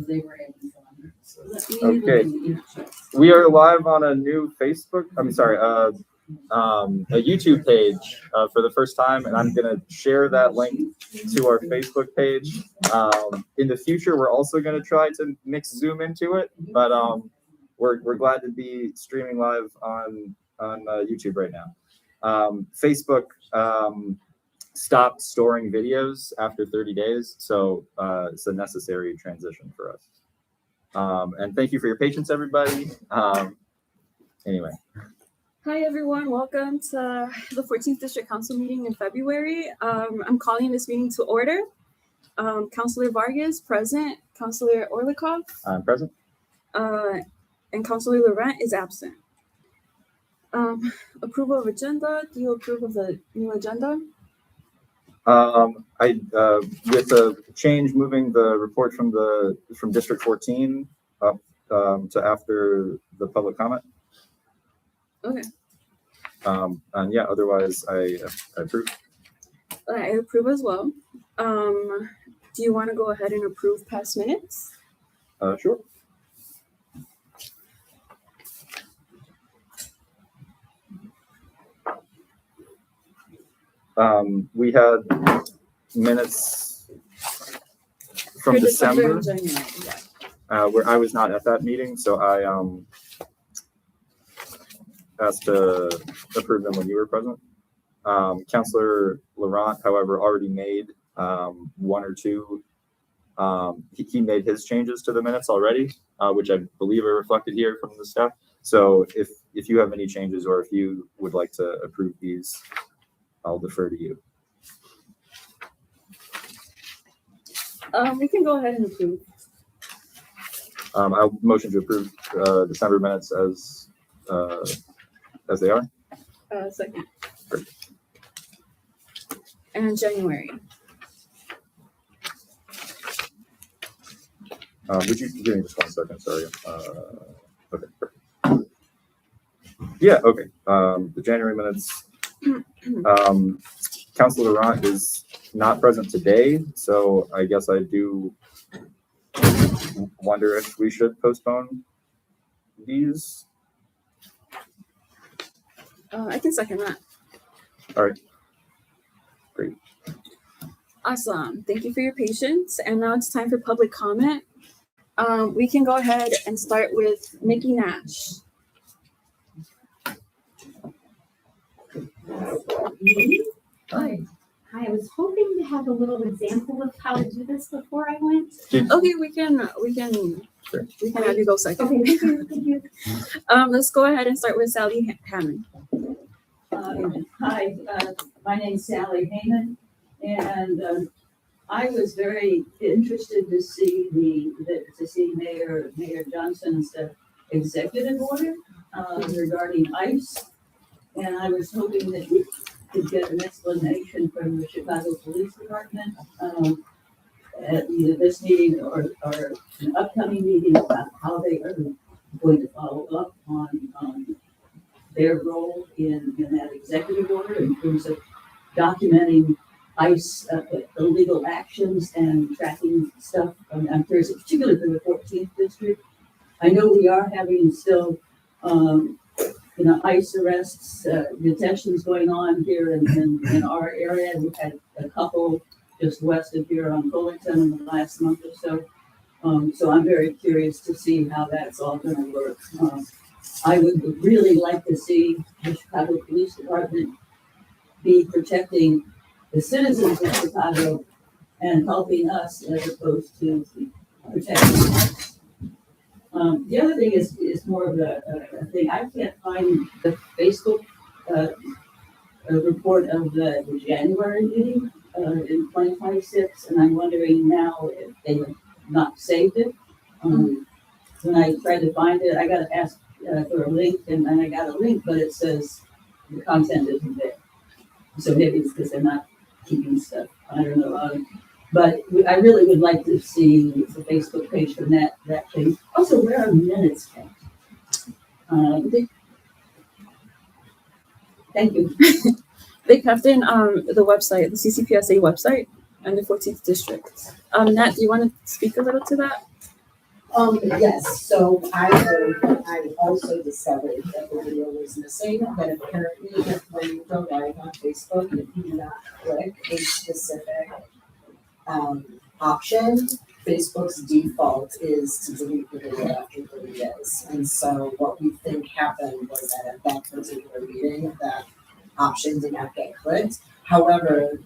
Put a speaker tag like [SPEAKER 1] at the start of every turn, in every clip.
[SPEAKER 1] they were able to on. So
[SPEAKER 2] Okay, we are live on a new Facebook. A YouTube page for the first time, and I'm gonna share that link to our Facebook page. In the future, we're also gonna try to mix Zoom into it, but we're glad to be streaming live on YouTube right now. Facebook stopped storing videos after 30 days, so it's a necessary transition for us. And thank you for your patience, everybody. Anyway.
[SPEAKER 3] Hi, everyone. Welcome to the 14th District Council meeting in February. I'm calling this meeting to order. Councilor Vargas, present. Councilor Orlikov.
[SPEAKER 2] I'm present.
[SPEAKER 3] And Councilor Laurent is absent. Approval of agenda. Do you approve of the new agenda?
[SPEAKER 2] With a change, moving the report from District 14 up to after the public comment.
[SPEAKER 3] Okay.
[SPEAKER 2] And yeah, otherwise I approve.
[SPEAKER 3] I approve as well. Do you want to go ahead and approve past minutes?
[SPEAKER 2] Sure. We had minutes from December
[SPEAKER 3] and January, yeah.
[SPEAKER 2] Where I was not at that meeting, so I asked to approve them when you were present. Councilor Laurent, however, already made one or two. He made his changes to the minutes already, which I believe are reflected here from the staff. So if you have any changes or if you would like to approve these, I'll defer to you.
[SPEAKER 3] We can go ahead and approve.
[SPEAKER 2] I'll motion to approve December minutes as they are.
[SPEAKER 3] Second.
[SPEAKER 2] Great.
[SPEAKER 3] And January.
[SPEAKER 2] Would you give me just 1 second? Sorry. Okay. Perfect. Yeah. Okay. The January minutes. Councilor Laurent is not present today, so I guess I do wonder if we should postpone these.
[SPEAKER 3] I can second that.
[SPEAKER 2] All right. Great.
[SPEAKER 3] Awesome. Thank you for your patience. And now it's time for public comment. We can go ahead and start with Mickey Nash.
[SPEAKER 1] Hi. Hi, I was hoping to have a little example of how to do this before I went.
[SPEAKER 3] Okay, we can
[SPEAKER 2] Sure.
[SPEAKER 3] have you go second.
[SPEAKER 1] Okay, thank you.
[SPEAKER 3] Let's go ahead and start with Sally Hammond.
[SPEAKER 4] Hi, my name's Sally Heyman, and I was very interested to see Mayor Johnson's executive order regarding ICE, and I was hoping that we could get an explanation from the Chicago Police Department at either this meeting or an upcoming meeting about how they are going to follow up on their role in that executive order in terms of documenting ICE illegal actions and tracking stuff. I'm curious, particularly for the 14th district. I know we are having still, ICE arrests, detentions going on here in our area. We've had a couple just west of here on Fullerton in the last month or so. So I'm very curious to see how that's all going to work. I would really like to see the Chicago Police Department be protecting the citizens of Chicago and helping us as opposed to protecting us. The other thing is more of a thing. I can't find the Facebook report of the January meeting in 2026, and I'm wondering now if they have not saved it. When I tried to find it, I got to ask for a link, and I got a link, but it says the content isn't there. So maybe it's because they're not keeping stuff. I don't know. But I really would like to see the Facebook page from that page. Also, where are minutes kept? Thank you.
[SPEAKER 3] They kept in the website, the CCPSA website, and the 14th district. Nat, do you want to speak a little to that?
[SPEAKER 5] Yes, so I also discovered that the video was missing, that apparently when you go live on Facebook, if you do not click a specific option, Facebook's default is to delete the video after 30 days. And so what we think happened was that at that particular meeting, that option did not get clicked. However,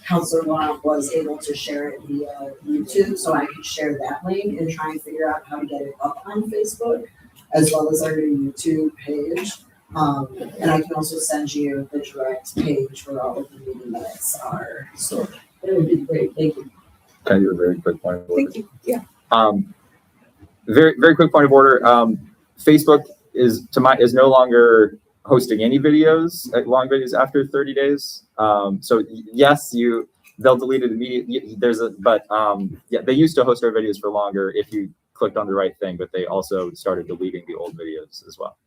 [SPEAKER 5] Counselor Laurent was able to share it via YouTube, so I could share that link and try and figure out how to get it up on Facebook, as well as our YouTube page. And I can also send you the direct page where all of the meeting minutes are stored.
[SPEAKER 4] That would be great, thank you.
[SPEAKER 2] Can I do a very quick point of order?
[SPEAKER 3] Thank you. Yeah.
[SPEAKER 2] Very, very quick point of order. Facebook is no longer hosting any videos, long videos after 30 days. So yes, they'll delete it immediately. They used to host our videos for longer if you clicked on the right thing, but they also started deleting the old videos as well.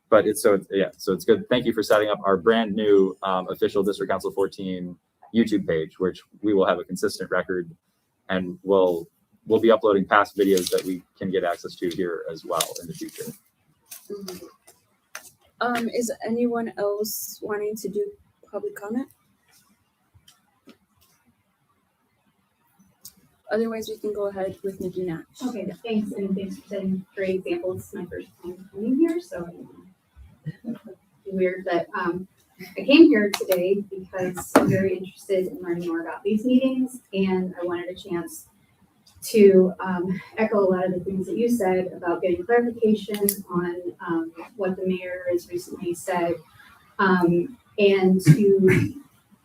[SPEAKER 2] But it's good. Thank you for setting up our brand new official District Council 14 YouTube page, which we will have a consistent record, and we'll be uploading past videos that we can get access to here as well in the future.
[SPEAKER 3] Is anyone else wanting to do public comment? Otherwise, we can go ahead with Nikki Nash.
[SPEAKER 1] Okay, thanks, and thanks for setting great examples. It's my first time coming here, so it's weird that I came here today because I'm very interested in learning more about these meetings, and I wanted a chance to echo a lot of the things that you said about getting clarification on what the mayor has recently said, and to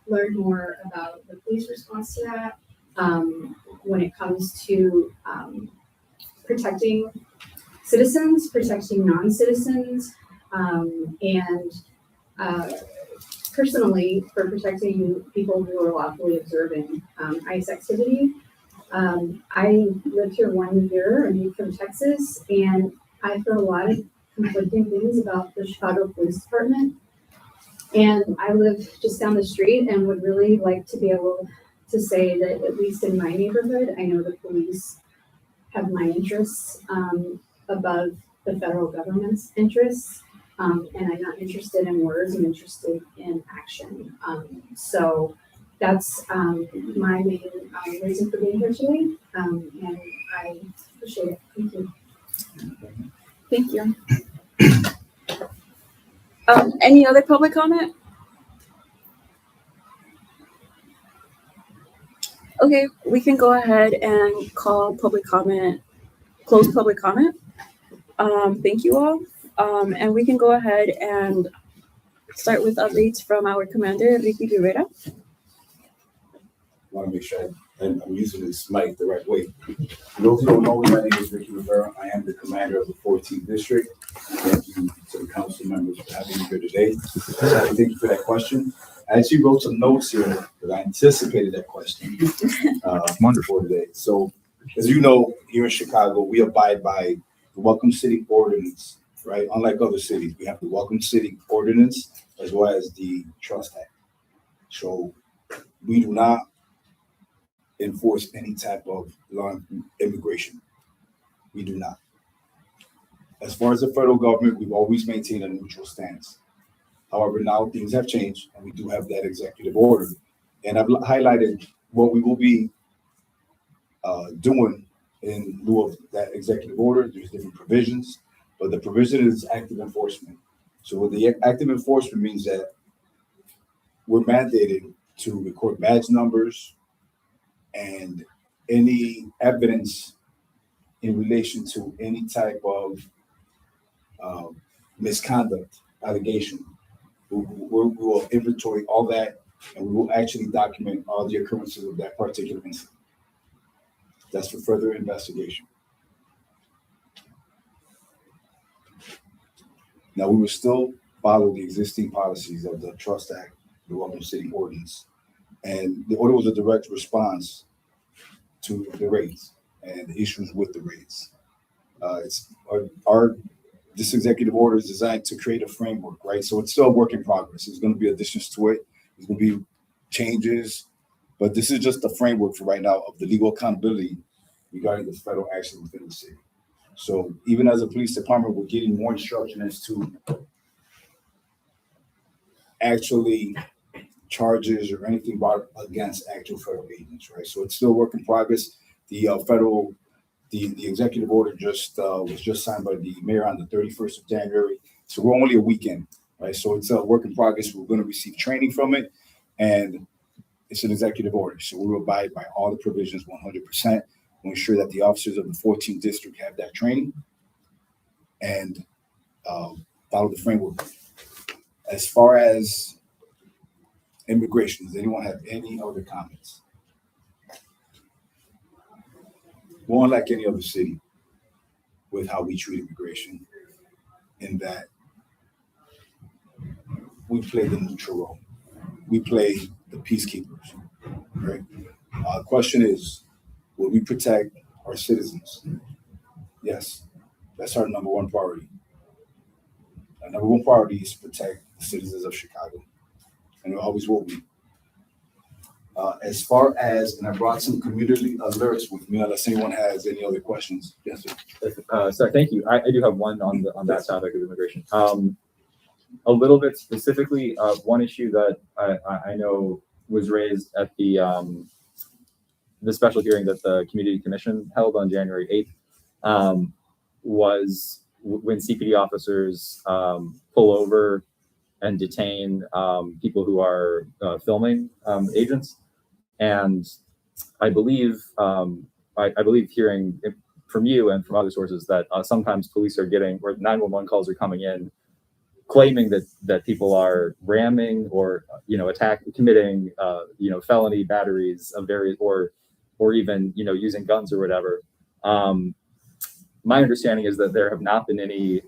[SPEAKER 1] learn more about the police response to that when it comes to protecting citizens, protecting non-citizens, and personally for protecting people who are lawfully observing ICE activity. I lived here 1 year. I moved from Texas, and I've heard a lot of conflicting things about the Chicago Police Department. And I live just down the street and would really like to be able to say that, at least in my neighborhood, I know the police have my interests above the federal government's interests. And I'm not interested in words, I'm interested in action. So that's my main reason for being here today. And I appreciate it. Thank you.
[SPEAKER 3] Thank you. Any other public comment? Okay, we can go ahead and call public comment, close public comment. Thank you all. And we can go ahead and start with updates from our commander, Ricky Rivera.
[SPEAKER 6] I want to make sure I'm using this mic the right way. For those who don't know me, my name is Ricky Rivera. I am the commander of the 14th district. Thank you to the council members for having me here today. So thank you for that question. I actually wrote some notes here because I anticipated that question. Wonderful today. So, as you know, here in Chicago, we abide by the Welcome City Ordinance, right? Unlike other cities, we have the Welcome City Ordinance as well as the Trust Act. So, we do not enforce any type of law immigration. We do not. As far as the federal government, we've always maintained a neutral stance. However, now things have changed and we do have that executive order. And I've highlighted what we will be doing in lieu of that executive order. There's different provisions, but the provision is active enforcement. So what the active enforcement means that we're mandated to record badge numbers and any evidence in relation to any type of misconduct allegation. We will inventory all that, and we will actually document all the occurrences of that particular incident. That's for further investigation. Now, we will still follow the existing policies of the Trust Act, the Welcome City Ordinance, and the order was a direct response to the raids and the issues with the raids. This executive order is designed to create a framework, right? So it's still a work in progress. There's going to be additions to it. There's going to be changes, but this is just the framework for right now of the legal accountability regarding the federal action within the city. So even as a police department, we're getting more instruction as to actually charges or anything brought against actual federal agents, right? So it's still work in progress. The the executive order was just signed by the mayor on the 31st of January. So we're only a weekend, right? So it's a work in progress. We're going to receive training from it, and it's an executive order. So we will abide by all the provisions 100%. We'll ensure that the officers of the 14th district have that training and follow the framework. As far as immigration, does anyone have any other comments? We're unlike any other city with how we treat immigration, in that we play the neutral role. We play the peacekeepers, right? Question is, will we protect our citizens? Yes, that's our number one priority. Our number one priority is to protect the citizens of Chicago, and it always will be. As far as, and I brought some community alerts with me, unless anyone has any other questions. Yes, sir.
[SPEAKER 2] So thank you. I do have one on that topic of immigration. A little bit specifically, one issue that I know was raised at the special hearing that the Community Commission held on January 8th was when CPD officers pull over and detain people who are filming agents. And I believe hearing from you and from other sources that sometimes police are getting, or 911 calls are coming in claiming that people are ramming or committing felony batteries of various, or even using guns or whatever. My understanding is that there have not been any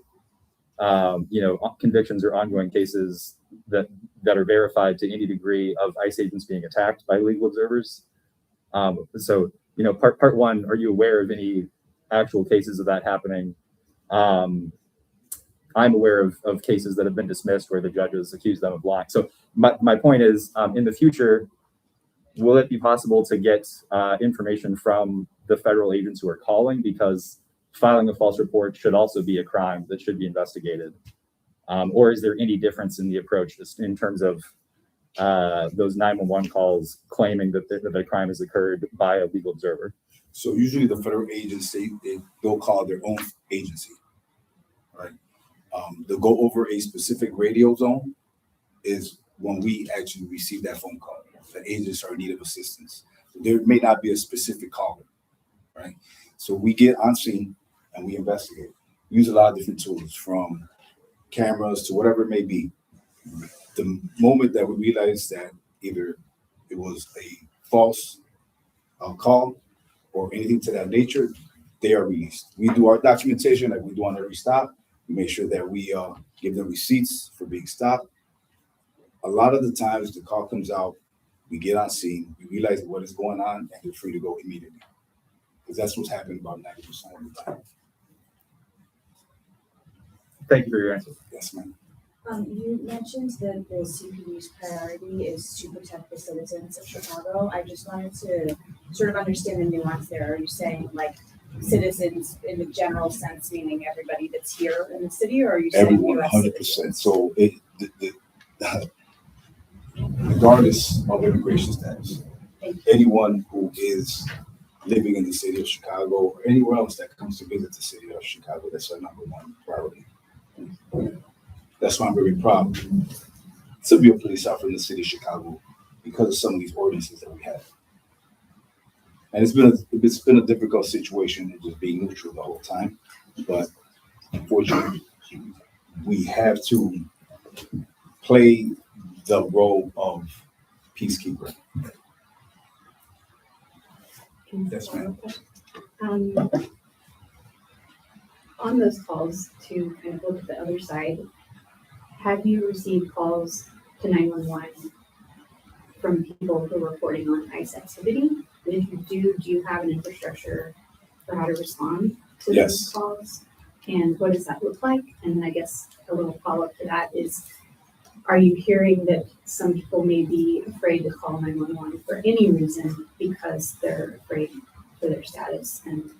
[SPEAKER 2] convictions or ongoing cases that are verified to any degree of ICE agents being attacked by legal observers. So part one, are you aware of any actual cases of that happening? I'm aware of cases that have been dismissed where the judges accuse them of lying. So my point is, in the future, will it be possible to get information from the federal agents who are calling? Because filing a false report should also be a crime that should be investigated. Or is there any difference in the approach just in terms of those 911 calls claiming that the crime has occurred by a legal observer?
[SPEAKER 6] So usually the federal agents, they'll call their own agency, right? They'll go over a specific radio zone is when we actually receive that phone call. The agents are in need of assistance. There may not be a specific caller, right? So we get on scene and we investigate. We use a lot of different tools, from cameras to whatever it may be. The moment that we realize that either it was a false call or anything to that nature, they are released. We do our documentation like we do on every stop. We make sure that we give them receipts for being stopped. A lot of the times the call comes out, we get on scene, we realize what is going on, and we're free to go immediately. Because that's what's happening about 90% of the time.
[SPEAKER 2] Thank you for your answer.
[SPEAKER 6] Yes, ma'am.
[SPEAKER 7] You mentioned that the CPD's priority is to protect the citizens of Chicago. I just wanted to sort of understand the nuance there. Are you saying like citizens in the general sense, meaning everybody that's here in the city, or are you saying
[SPEAKER 6] Everyone,
[SPEAKER 7] US
[SPEAKER 6] 100%.
[SPEAKER 7] citizens?
[SPEAKER 6] So regardless of immigration status, anyone who is living in the city of Chicago or anywhere else that comes to visit the city of Chicago, that's our number one priority. That's why I'm very proud to be a police officer in the city of Chicago, because of some of these ordinances that we have. And it's been a difficult situation in just being neutral the whole time, but unfortunately, we have to play the role of peacekeeper. Yes, ma'am.
[SPEAKER 1] On those calls, to kind of look at the other side, have you received calls to 911 from people who are reporting on ICE activity? And if you do you have an infrastructure for how to respond to
[SPEAKER 6] Yes.
[SPEAKER 1] those calls? And what does that look like? And then I guess a little follow-up to that is, are you hearing that some people may be afraid to call 911 for any reason because they're afraid for their status and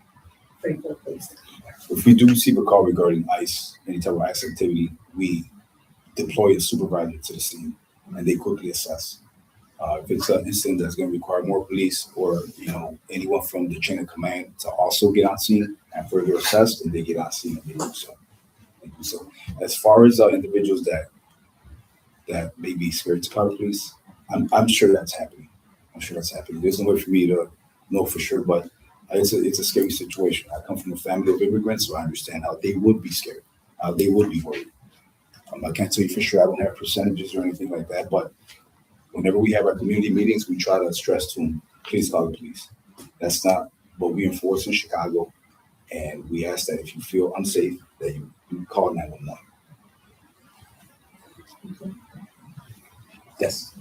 [SPEAKER 1] for the police.
[SPEAKER 6] If we do receive a call regarding ICE, any type of ICE activity, we deploy a supervisor to the scene and they quickly assess. If it's an incident that's going to require more police or, anyone from the chain of command to also get on scene and further assess, and they get on scene and they do so. So as far as individuals that may be scared to call the police, I'm sure that's happening. There's no way for me to know for sure, but it's a scary situation. I come from a family of immigrants, so I understand how they would be scared, how they would be worried. I can't tell you for sure. I don't have percentages or anything like that, but whenever we have our community meetings, we try to stress to them, please call the police. That's not what we enforce in Chicago, and we ask that if you feel unsafe, that you call 911. Yes.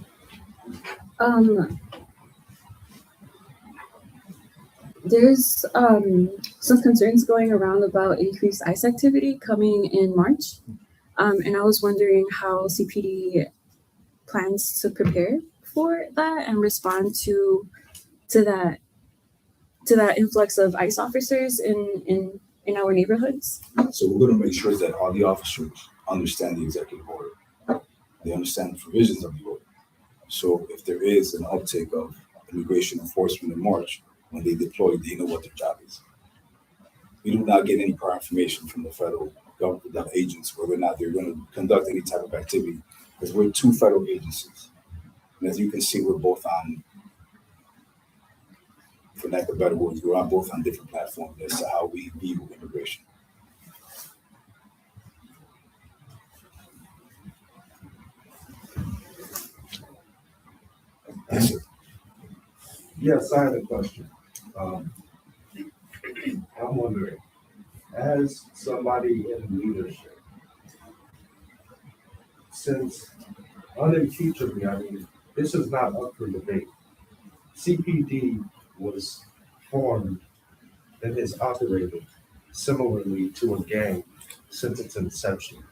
[SPEAKER 3] There's some concerns going around about increased ICE activity coming in March. And I was wondering how CPD plans to prepare for that and respond to that influx of ICE officers in our neighborhoods.
[SPEAKER 6] So we're going to make sure that all the officers understand the executive order. They understand the provisions of the order. So if there is an uptick of immigration enforcement in March, when they deploy, they know what their job is. We do not get any prior information from the federal government agents whether or not they're going to conduct any type of activity, because we're two federal agencies. And as you can see, we're both on, for lack of better words, we're on both on different platforms as to how we view immigration. Yes, sir.
[SPEAKER 8] Yes, I have a question. I'm wondering, as somebody in leadership, since unimpeachably, this is not up for debate. CPD was formed and has operated similarly to a gang since its inception.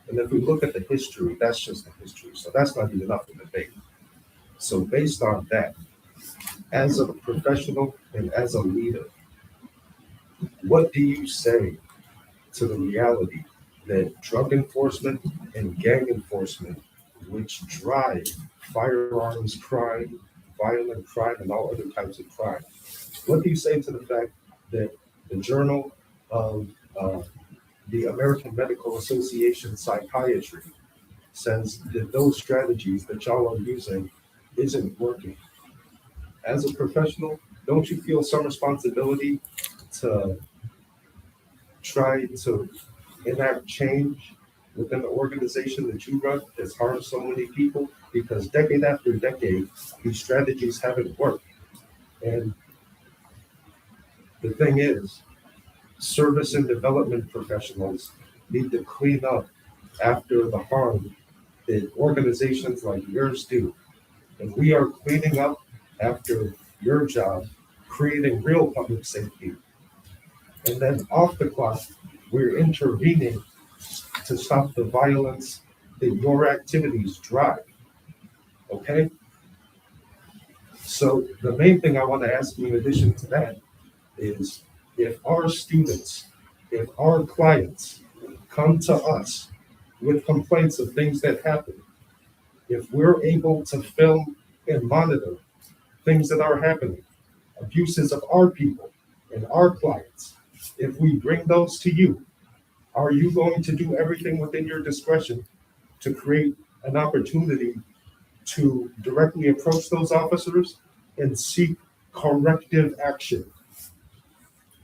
[SPEAKER 8] And if we look at the history, that's just the history. So that's not even up for debate. So based on that, as a professional and as a leader, what do you say to the reality that drug enforcement and gang enforcement, which drive firearms crime, violent crime, and all other types of crime, what do you say to the fact that the Journal of the American Medical Association Psychiatry says that those strategies that y'all are using isn't working? As a professional, don't you feel some responsibility to try to enact change within the organization that you run that's harmed so many people? Because decade after decade, these strategies haven't worked. And the thing is, service and development professionals need to clean up after the harm that organizations like yours do. And we are cleaning up after your job, creating real public safety. And then off the clock, we're intervening to stop the violence that your activities drive. Okay? So the main thing I want to ask you in addition to that is, if our students, if our clients come to us with complaints of things that happen, if we're able to film and monitor things that are happening, abuses of our people and our clients, if we bring those to you, are you going to do everything within your discretion to create an opportunity to directly approach those officers and seek corrective action?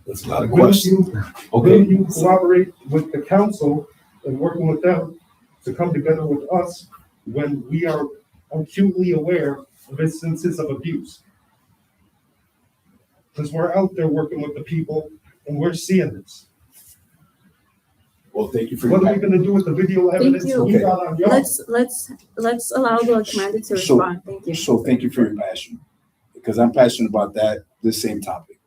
[SPEAKER 6] That's a lot of
[SPEAKER 8] Will
[SPEAKER 6] questions.
[SPEAKER 8] you,
[SPEAKER 6] Okay.
[SPEAKER 8] will you collaborate with the council and working with them to come together with us when we are acutely aware of instances of abuse? Because we're out there working with the people and we're seeing this.
[SPEAKER 6] Well, thank you for
[SPEAKER 8] What
[SPEAKER 6] your
[SPEAKER 8] are we gonna do with the video evidence
[SPEAKER 3] you.
[SPEAKER 8] we got on y'all?
[SPEAKER 3] Let's allow the commander to
[SPEAKER 6] So-
[SPEAKER 3] respond. Thank you.
[SPEAKER 6] So thank you for your passion, because I'm passionate about the same topic,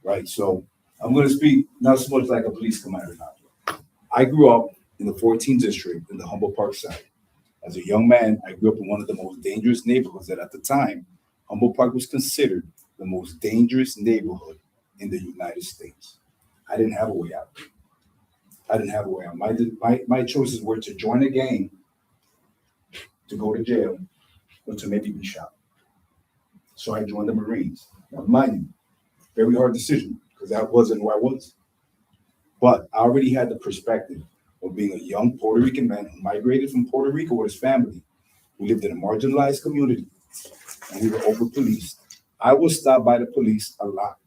[SPEAKER 6] right? So I'm going to speak not so much like a police commander now. I grew up in the 14th district in the Humboldt Park side. As a young man, I grew up in one of the most dangerous neighborhoods that at the time, Humboldt Park was considered the most dangerous neighborhood in the United States. I didn't have a way out. I didn't have a way out. My choices were to join a gang, to go to jail, or to maybe be shot. So I joined the Marines. Now, mind you, very hard decision because that wasn't who I was. But I already had the perspective of being a young Puerto Rican man who migrated from Puerto Rico with his family, who lived in a marginalized community, and we were over-policed. I was stopped by the police a lot.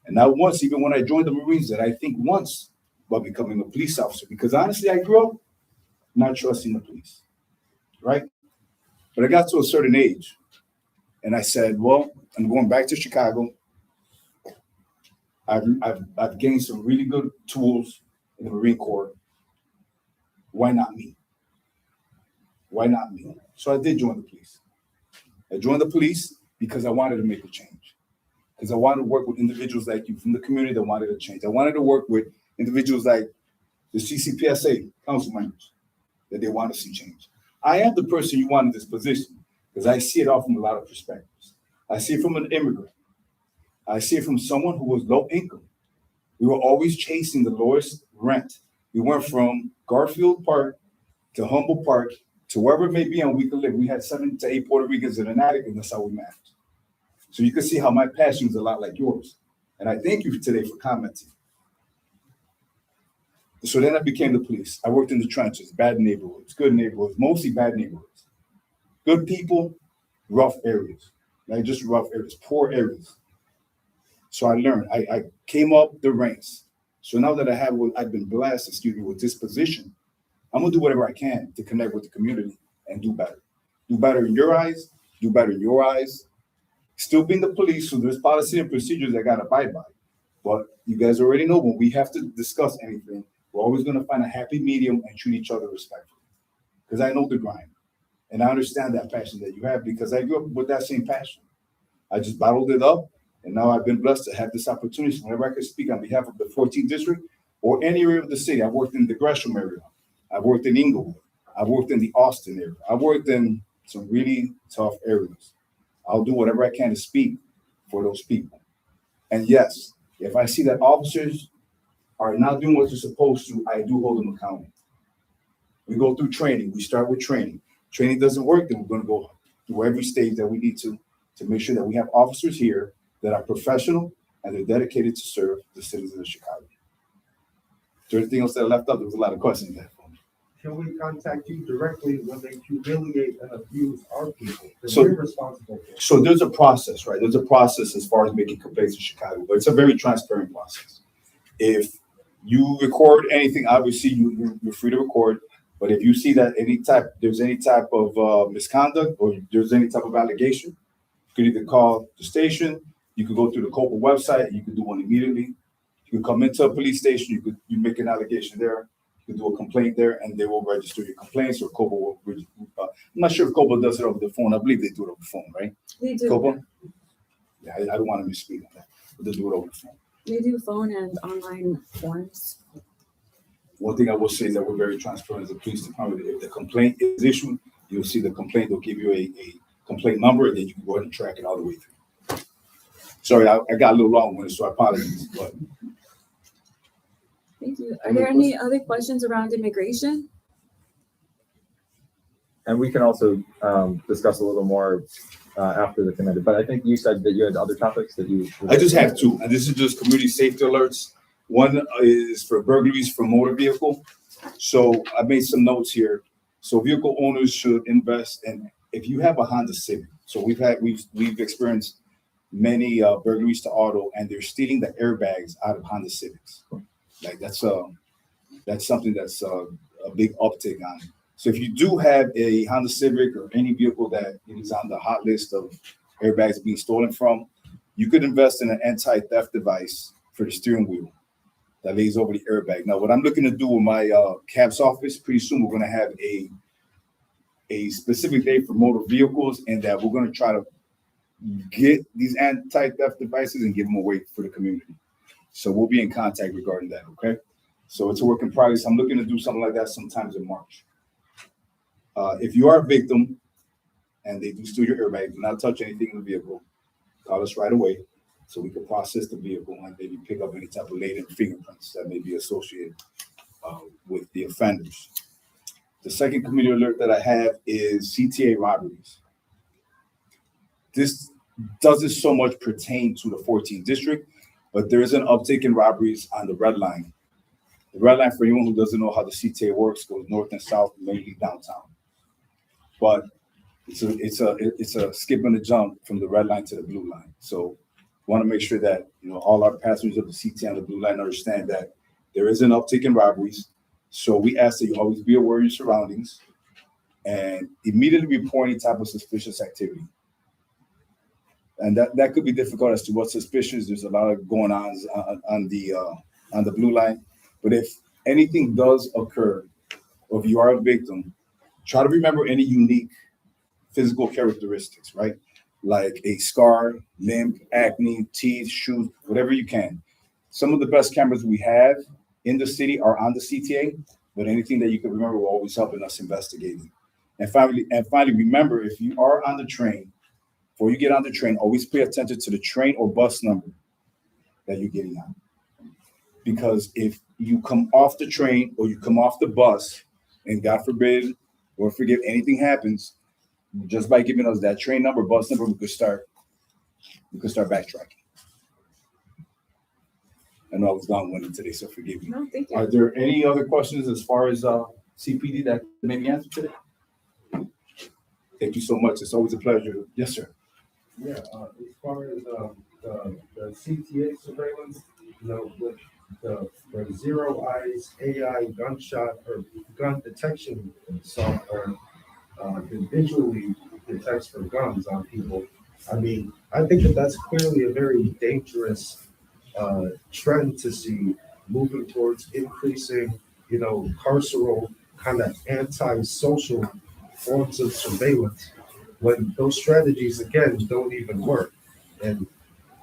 [SPEAKER 6] And not once, even when I joined the Marines, did I think once about becoming a police officer. Because honestly, I grew up not trusting the police, right? But I got to a certain age, and I said, well, I'm going back to Chicago. I've gained some really good tools in the Marine Corps. Why not me? Why not me? So I did join the police. I joined the police because I wanted to make a change. Because I wanted to work with individuals like you from the community that wanted to change. I wanted to work with individuals like the CCPSA council members that they want to see change. I am the person you want in this position because I see it all from a lot of perspectives. I see it from an immigrant. I see it from someone who was low income. We were always chasing the lowest rent. We went from Garfield Park to Humboldt Park to wherever it may be and we could live. We had 7 to 8 Puerto Ricans in an attic, and that's how we managed. So you can see how my passion is a lot like yours. And I thank you today for commenting. So then I became the police. I worked in the trenches, bad neighborhoods, good neighborhoods, mostly bad neighborhoods. Good people, rough areas, right? Just rough areas, poor areas. So I learned, I came up the ranks. So now that I've been blessed, with this position, I'm gonna do whatever I can to connect with the community and do better. Do better in your eyes, do better in your eyes. Still being the police, so there's policy and procedures I gotta abide by. But you guys already know when we have to discuss anything, we're always gonna find a happy medium and treat each other respectfully. Because I know the grind. And I understand that passion that you have because I grew up with that same passion. I just bottled it up. And now I've been blessed to have this opportunity. So whenever I can speak on behalf of the 14th district or any area of the city, I've worked in the Gresham area. I've worked in Inglewood. I've worked in the Austin area. I've worked in some really tough areas. I'll do whatever I can to speak for those people. And yes, if I see that officers are not doing what they're supposed to, I do hold them accountable. We go through training. We start with training. Training doesn't work, then we're going to go through every stage that we need to make sure that we have officers here that are professional and they're dedicated to serve the citizens of Chicago. Is there anything else that I left out? There was a lot of questions there for me.
[SPEAKER 8] Can we contact you directly when they humiliate and abuse our people?
[SPEAKER 6] So-
[SPEAKER 8] We're responsible for it.
[SPEAKER 6] So there's a process, right? There's a process as far as making complaints in Chicago, but it's a very transparent process. If you record anything, obviously you're free to record. But if you see that there's any type of misconduct or there's any type of allegation, you can either call the station, you could go through the COPA website, you could do one immediately. You can come into a police station, you make an allegation there, you can do a complaint there, and they will register your complaints, or COPA will. I'm not sure if COPA does it over the phone. I believe they do it over the phone, right?
[SPEAKER 3] They do.
[SPEAKER 6] COPA? Yeah, I don't want to misspeak on that, but they do it over the phone.
[SPEAKER 3] They do phone and online forms.
[SPEAKER 6] One thing I will say is that we're very transparent as a police department. If the complaint is issued, you'll see the complaint. They'll give you a complaint number, and then you can go ahead and track it all the way through. Sorry, I got a little long with it, so I apologize. But
[SPEAKER 3] Thank you. Are there any other questions around immigration?
[SPEAKER 2] And we can also discuss a little more after the committee. But I think you said that you had other topics that you.
[SPEAKER 6] I just have two, and this is just community safety alerts. One is for burglaries from motor vehicle. So I made some notes here. So vehicle owners should invest in, if you have a Honda Civic. So we've experienced many burglaries to auto, and they're stealing the airbags out of Honda Civics. Like that's something that's a big uptick on. So if you do have a Honda Civic or any vehicle that is on the hot list of airbags being stolen from, you could invest in an anti-theft device for the steering wheel that lays over the airbag. Now, what I'm looking to do with my CAB's office, pretty soon we're going to have a specific day for motor vehicles, and that we're going to try to get these anti-theft devices and give them away for the community. So we'll be in contact regarding that, okay? So it's a work in progress. I'm looking to do something like that sometimes in March. If you are a victim and they do steal your airbag, do not touch anything in the vehicle. Call us right away. so we could process the vehicle and maybe pick up any type of latent fingerprints that may be associated with the offenders. The second community alert that I have is CTA robberies. This doesn't so much pertain to the 14th district, but there is an uptick in robberies on the red line. The red line, for anyone who doesn't know how the CTA works, goes north and south, mainly downtown. But it's a skip and a jump from the red line to the blue line. So want to make sure that all our passengers of the CTA and the blue line understand that there is an uptick in robberies. So we ask that you always be aware of your surroundings and immediately report any type of suspicious activity. And that could be difficult as to what's suspicious. There's a lot of going on the blue line. But if anything does occur, or if you are a victim, try to remember any unique physical characteristics, right? Like a scar, limp, acne, teeth, shoes, whatever you can. Some of the best cameras we have in the city are on the CTA, but anything that you can remember will always help in us investigating. And finally, remember, if you are on the train, before you get on the train, always pay attention to the train or bus number that you're getting on. Because if you come off the train or you come off the bus, and God forbid, or forgive, anything happens, just by giving us that train number, bus number, we could start backtracking. I know I was long-winded today, so forgive me.
[SPEAKER 3] No, thank you.
[SPEAKER 6] Are there any other questions as far as CPD that may be answered today? Thank you so much. It's always a pleasure. Yes, sir.
[SPEAKER 8] Yeah, as far as the CTA surveillance, with the Zero Eyes AI gunshot or gun detection software that visually detects for guns on people. I mean, I think that's clearly a very dangerous trend to see moving towards increasing, carceral kind of anti-social forms of surveillance when those strategies, again, don't even work. And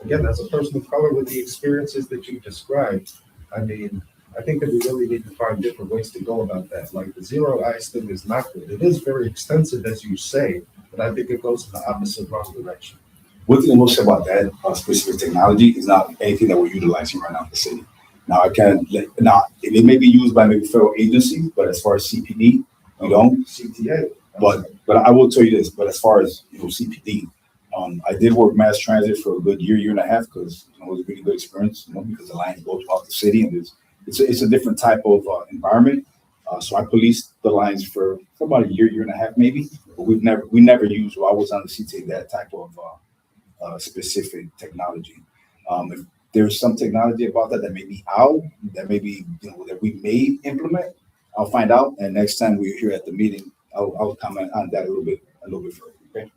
[SPEAKER 8] again, as a person of color with the experiences that you described, I mean, I think that we really need to find different ways to go about that. Like the Zero Eyes thing is not good. It is very extensive, as you say, but I think it goes in the opposite wrong direction.
[SPEAKER 6] One thing I will say about that specific technology is not anything that we're utilizing right now in the city. Now, it may be used by maybe federal agencies, but as far as CPD,
[SPEAKER 8] CTA.
[SPEAKER 6] But I will tell you this. But as far as CPD, I did work mass transit for a good year and a half because it was a really good experience. Because the lines go throughout the city and it's a different type of environment. So I policed the lines for about a year and a half maybe. But we never used. While I was on the CTA, that type of specific technology. If there's some technology about that may be out, that maybe that we may implement, I'll find out. And next time we're here at the meeting, I'll comment on that a little bit further. Okay.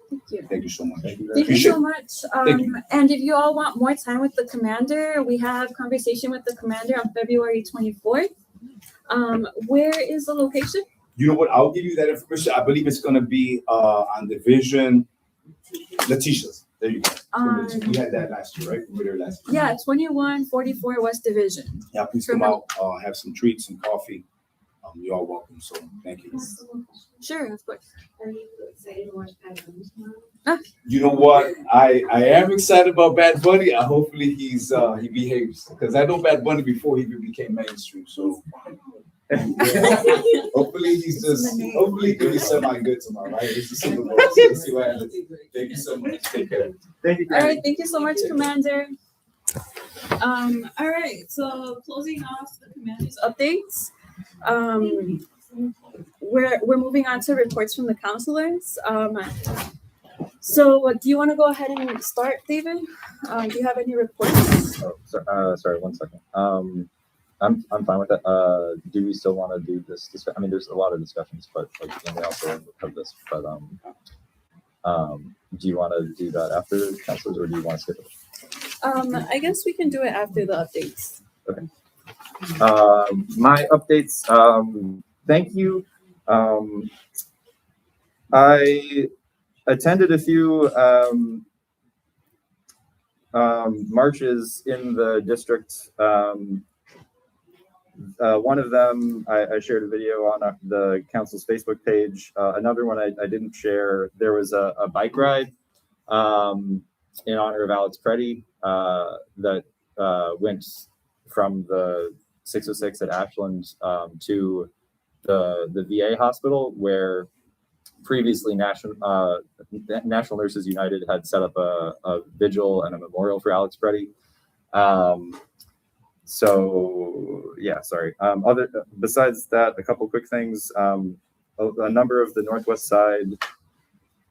[SPEAKER 3] Thank you.
[SPEAKER 6] Thank you so much.
[SPEAKER 3] Thank you so much. And if you all want more time with the commander, we have conversation with the commander on February 24th. Where is the location?
[SPEAKER 6] You know what? I'll give you that information. I believe it's going to be on Division Letitia's. There you go. We had that last year, right? We were there last year.
[SPEAKER 3] Yeah, 2144 West Division.
[SPEAKER 6] Yeah, please come out, have some treats and coffee. You're all welcome. So thank you.
[SPEAKER 3] Sure, of course.
[SPEAKER 1] Are you excited to watch Bad Bunny tomorrow?
[SPEAKER 6] You know what? I am excited about Bad Bunny. Hopefully he behaves because I know Bad Bunny before he even became mainstream. So hopefully hopefully he'll be semi good tomorrow, right? It's the Super Bowl. So let's see what happens. Thank you so much. Take care.
[SPEAKER 2] Thank you.
[SPEAKER 3] All right, thank you so much, Commander. All right, so closing off the commander's updates. We're moving on to reports from the counselors. So do you want to go ahead and start, David? Do you have any reports?
[SPEAKER 2] Oh, sorry, 1 second. I'm fine with that. Do we still want to do this? I mean, there's a lot of discussions, but and we also have this. But do you want to do that after counselors, or do you want to skip it?
[SPEAKER 3] I guess we can do it after the updates.
[SPEAKER 2] Okay. My updates. Thank you. I attended a few marches in the district. One of them, I shared a video on the council's Facebook page. Another one I didn't share. There was a bike ride in honor of Alex Preddy that went from the 606 at Ashland to the VA hospital, where previously National Nurses United had set up a vigil and a memorial for Alex Preddy. So yeah, sorry. Besides that, a couple quick things. A number of the Northwest Side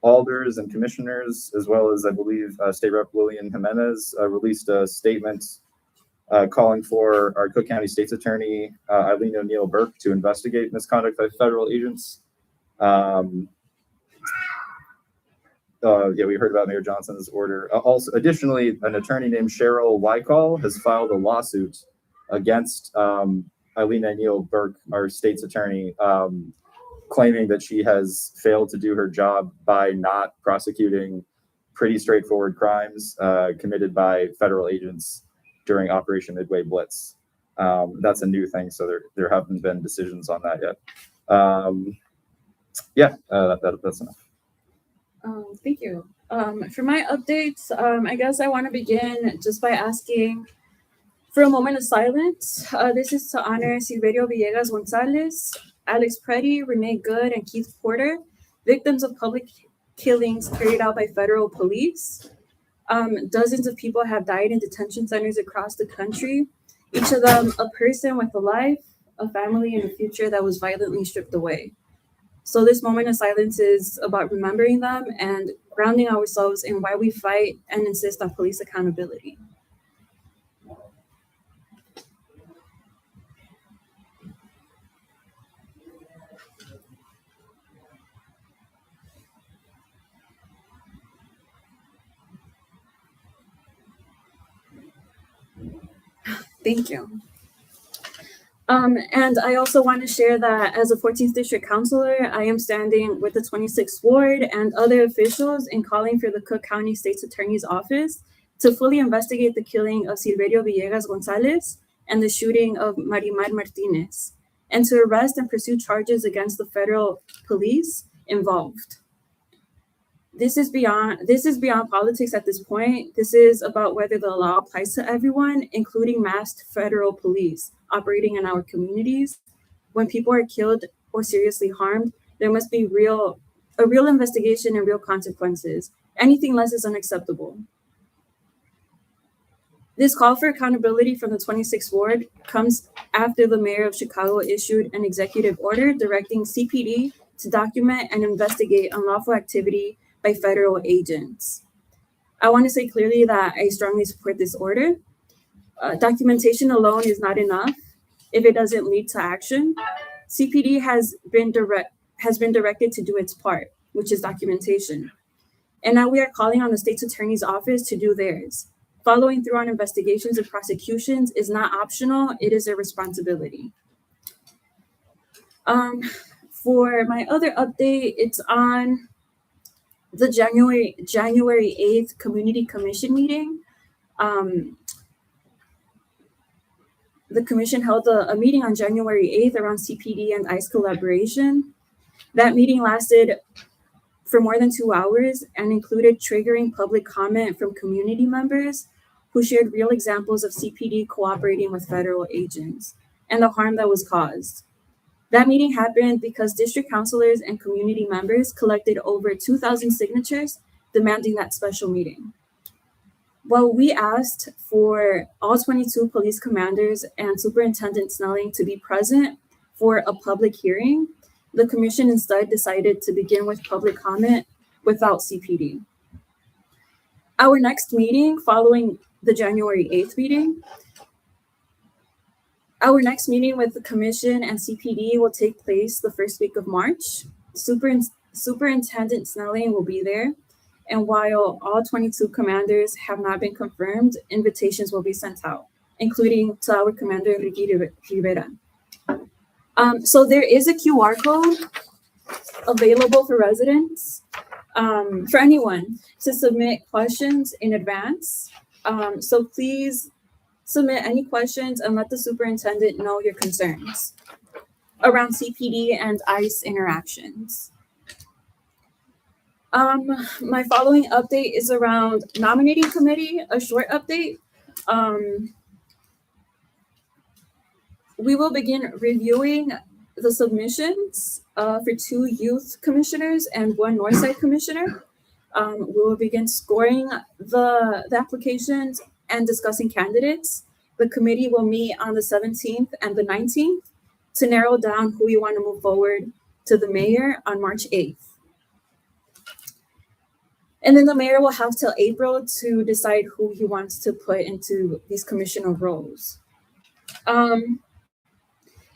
[SPEAKER 2] alders and commissioners, as well as I believe State Rep William Jimenez, released a statement calling for our Cook County State's Attorney Eileen O'Neill Burke to investigate misconduct by federal agents. Yeah, we heard about Mayor Johnson's order. Also, additionally, an attorney named Cheryl Wycall has filed a lawsuit against Eileen O'Neill Burke, our state's attorney, claiming that she has failed to do her job by not prosecuting pretty straightforward crimes committed by federal agents during Operation Midway Blitz. That's a new thing, so there haven't been decisions on that yet. That's enough.
[SPEAKER 3] Thank you. For my updates, I guess I want to begin just by asking for a moment of silence. This is to honor Silverio Villegas Gonzalez, Alex Preddy, Renee Good, and Keith Porter, victims of public killings carried out by federal police. Dozens of people have died in detention centers across the country, each of them a person with a life, a family, and a future that was violently stripped away. So this moment of silence is about remembering them and grounding ourselves in why we fight and insist on police accountability. Thank you. And I also want to share that as a 14th District Councilor, I am standing with the 26th Ward and other officials in calling for the Cook County State's Attorney's Office to fully investigate the killing of Silverio Villegas Gonzalez and the shooting of Marimar Martinez, and to arrest and pursue charges against the federal police involved. This is beyond politics at this point. This is about whether the law applies to everyone, including masked federal police operating in our communities. When people are killed or seriously harmed, there must be a real investigation and real consequences. Anything less is unacceptable. This call for accountability from the 26th Ward comes after the mayor of Chicago issued an executive order directing CPD to document and investigate unlawful activity by federal agents. I want to say clearly that I strongly support this order. Documentation alone is not enough if it doesn't lead to action. CPD has been directed to do its part, which is documentation. And now we are calling on the state's attorney's office to do theirs. Following through on investigations and prosecutions is not optional, it is a responsibility. For my other update, it's on the January 8th Community Commission meeting. The commission held a meeting on January 8th around CPD and ICE collaboration. That meeting lasted for more than 2 hours and included triggering public comment from community members who shared real examples of CPD cooperating with federal agents and the harm that was caused. That meeting happened because district councilors and community members collected over 2,000 signatures demanding that special meeting. While we asked for all 22 police commanders and Superintendent Snelling to be present for a public hearing, the commission instead decided to begin with public comment without CPD. Our next meeting following the January 8th meeting, our next meeting with the commission and CPD will take place the first week of March. Superintendent Snelling will be there. And while all 22 commanders have not been confirmed, invitations will be sent out, including to our commander, Ricky Rivera. So there is a QR code available for residents, for anyone to submit questions in advance. So please submit any questions and let the superintendent know your concerns around CPD and ICE interactions. My following update is around nominating committee, a short update. We will begin reviewing the submissions for 2 youth commissioners and 1 Northside commissioner. We will begin scoring the applications and discussing candidates. The committee will meet on the 17th and the 19th to narrow down who we want to move forward to the mayor on March 8th. And then the mayor will have till April to decide who he wants to put into these commissioner roles. And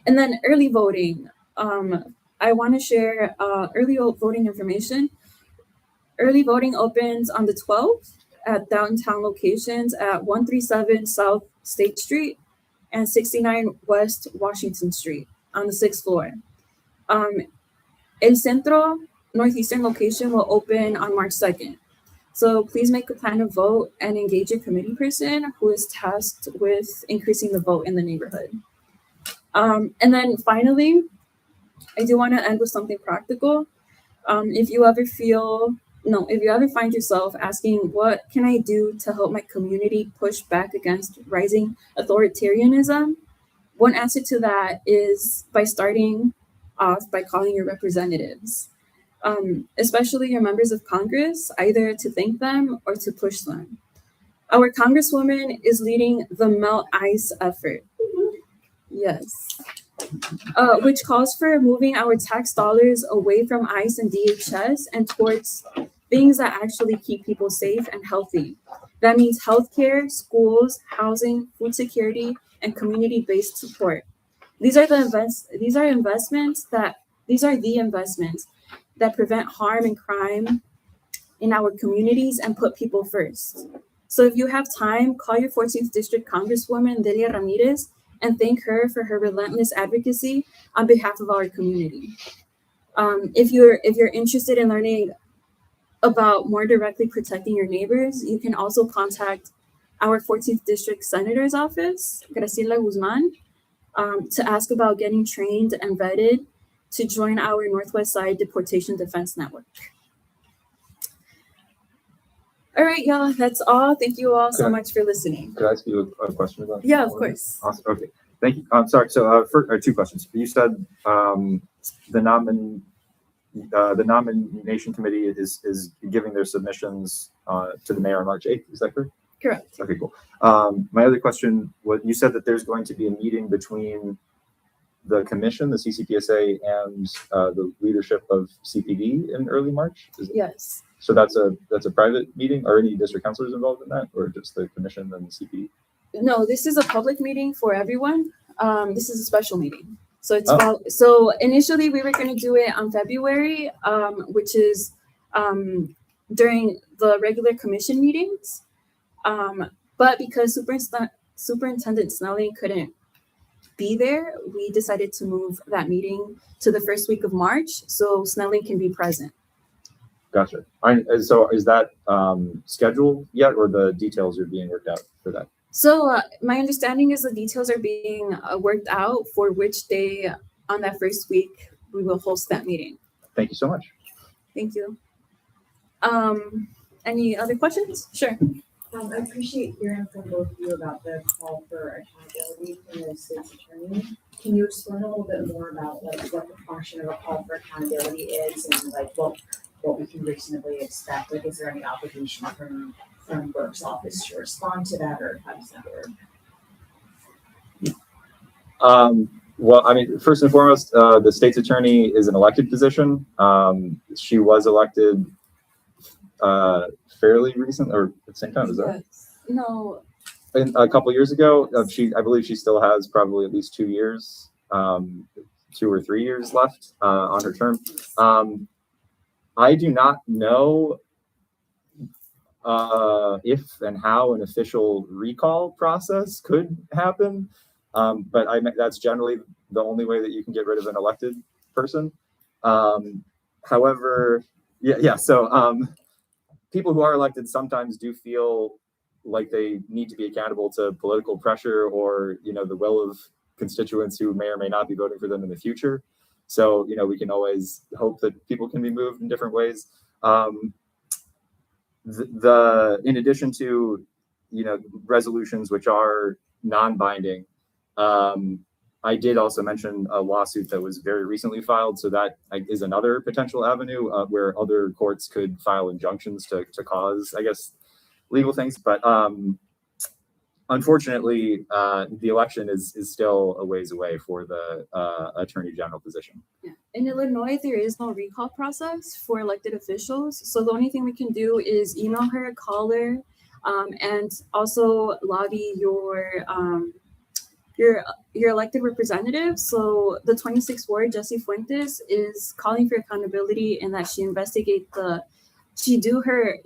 [SPEAKER 3] then early voting. I want to share early voting information. Early voting opens on the 12th at downtown locations at 137 South State Street and 69 West Washington Street on the 6th floor. El Centro Northeastern location will open on March 2nd. So please make a plan to vote and engage your committee person who is tasked with increasing the vote in the neighborhood. And then finally, I do want to end with something practical. If you ever find yourself asking, what can I do to help my community push back against rising authoritarianism? One answer to that is by starting off by calling your representatives, especially your members of Congress, either to thank them or to push them. Our Congresswoman is leading the Melt Ice effort. Yes. Which calls for moving our tax dollars away from ICE and DHS and towards things that actually keep people safe and healthy. That means healthcare, schools, housing, food security, and community-based support. These are the investments that prevent harm and crime in our communities and put people first. So if you have time, call your 14th District Congresswoman, Delia Ramirez, and thank her for her relentless advocacy on behalf of our community. If you're interested in learning about more directly protecting your neighbors, you can also contact our 14th District Senator's office, Graciela Guzman, to ask about getting trained and vetted to join our Northwest Side Deportation Defense Network. All right, y'all, that's all. Thank you all so much for listening.
[SPEAKER 2] Could I ask you a question about?
[SPEAKER 3] Yeah, of course.
[SPEAKER 2] Awesome. Okay, thank you. I'm sorry. So, for 2 questions. You said the nomination committee is giving their submissions to the mayor on March 8th. Is that correct?
[SPEAKER 3] Correct.
[SPEAKER 2] Okay, cool. My other question was, you said that there's going to be a meeting between the commission, the CCPSA, and the leadership of CPD in early March?
[SPEAKER 3] Yes.
[SPEAKER 2] So that's a private meeting? Are any district councilors involved in that, or just the commission and the CPD?
[SPEAKER 3] No, this is a public meeting for everyone. This is a special meeting. So so initially we were going to do it on February, which is during the regular commission meetings. But because Superintendent Snelling couldn't be there, we decided to move that meeting to the first week of March so Snelling can be present.
[SPEAKER 2] Gotcha. So is that scheduled yet, or the details are being worked out for that?
[SPEAKER 3] So my understanding is the details are being worked out for which day on that first week we will host that meeting.
[SPEAKER 2] Thank you so much.
[SPEAKER 3] Thank you. Any other questions? Sure.
[SPEAKER 7] I appreciate hearing from both of you about the call for accountability from the state's attorney. Can you explain a little bit more about like what the function of a call for accountability is and like what we can reasonably expect? Like, is there any obligation from Burke's office to respond to that, or how does that work?
[SPEAKER 2] Well, I mean, first and foremost, the state's attorney is an elected position. She was elected fairly recent, or at the same time, is that?
[SPEAKER 3] Yes. No.
[SPEAKER 2] A couple years ago. I believe she still has probably at least 2 years, 2 or 3 years left on her term. I do not know if and how an official recall process could happen, but that's generally the only way that you can get rid of an elected person. However, so people who are elected sometimes do feel like they need to be accountable to political pressure or, the will of constituents who may or may not be voting for them in the future. So, we can always hope that people can be moved in different ways. In addition to, resolutions which are non-binding, I did also mention a lawsuit that was very recently filed. So that is another potential avenue where other courts could file injunctions to cause, I guess, legal things. But unfortunately, the election is still a ways away for the attorney general position.
[SPEAKER 3] Yeah. In Illinois, there is no recall process for elected officials. So the only thing we can do is email her, call her, and also lobby your elected representative. So the 26th Ward, DC014's, is calling for accountability and that she investigate she do her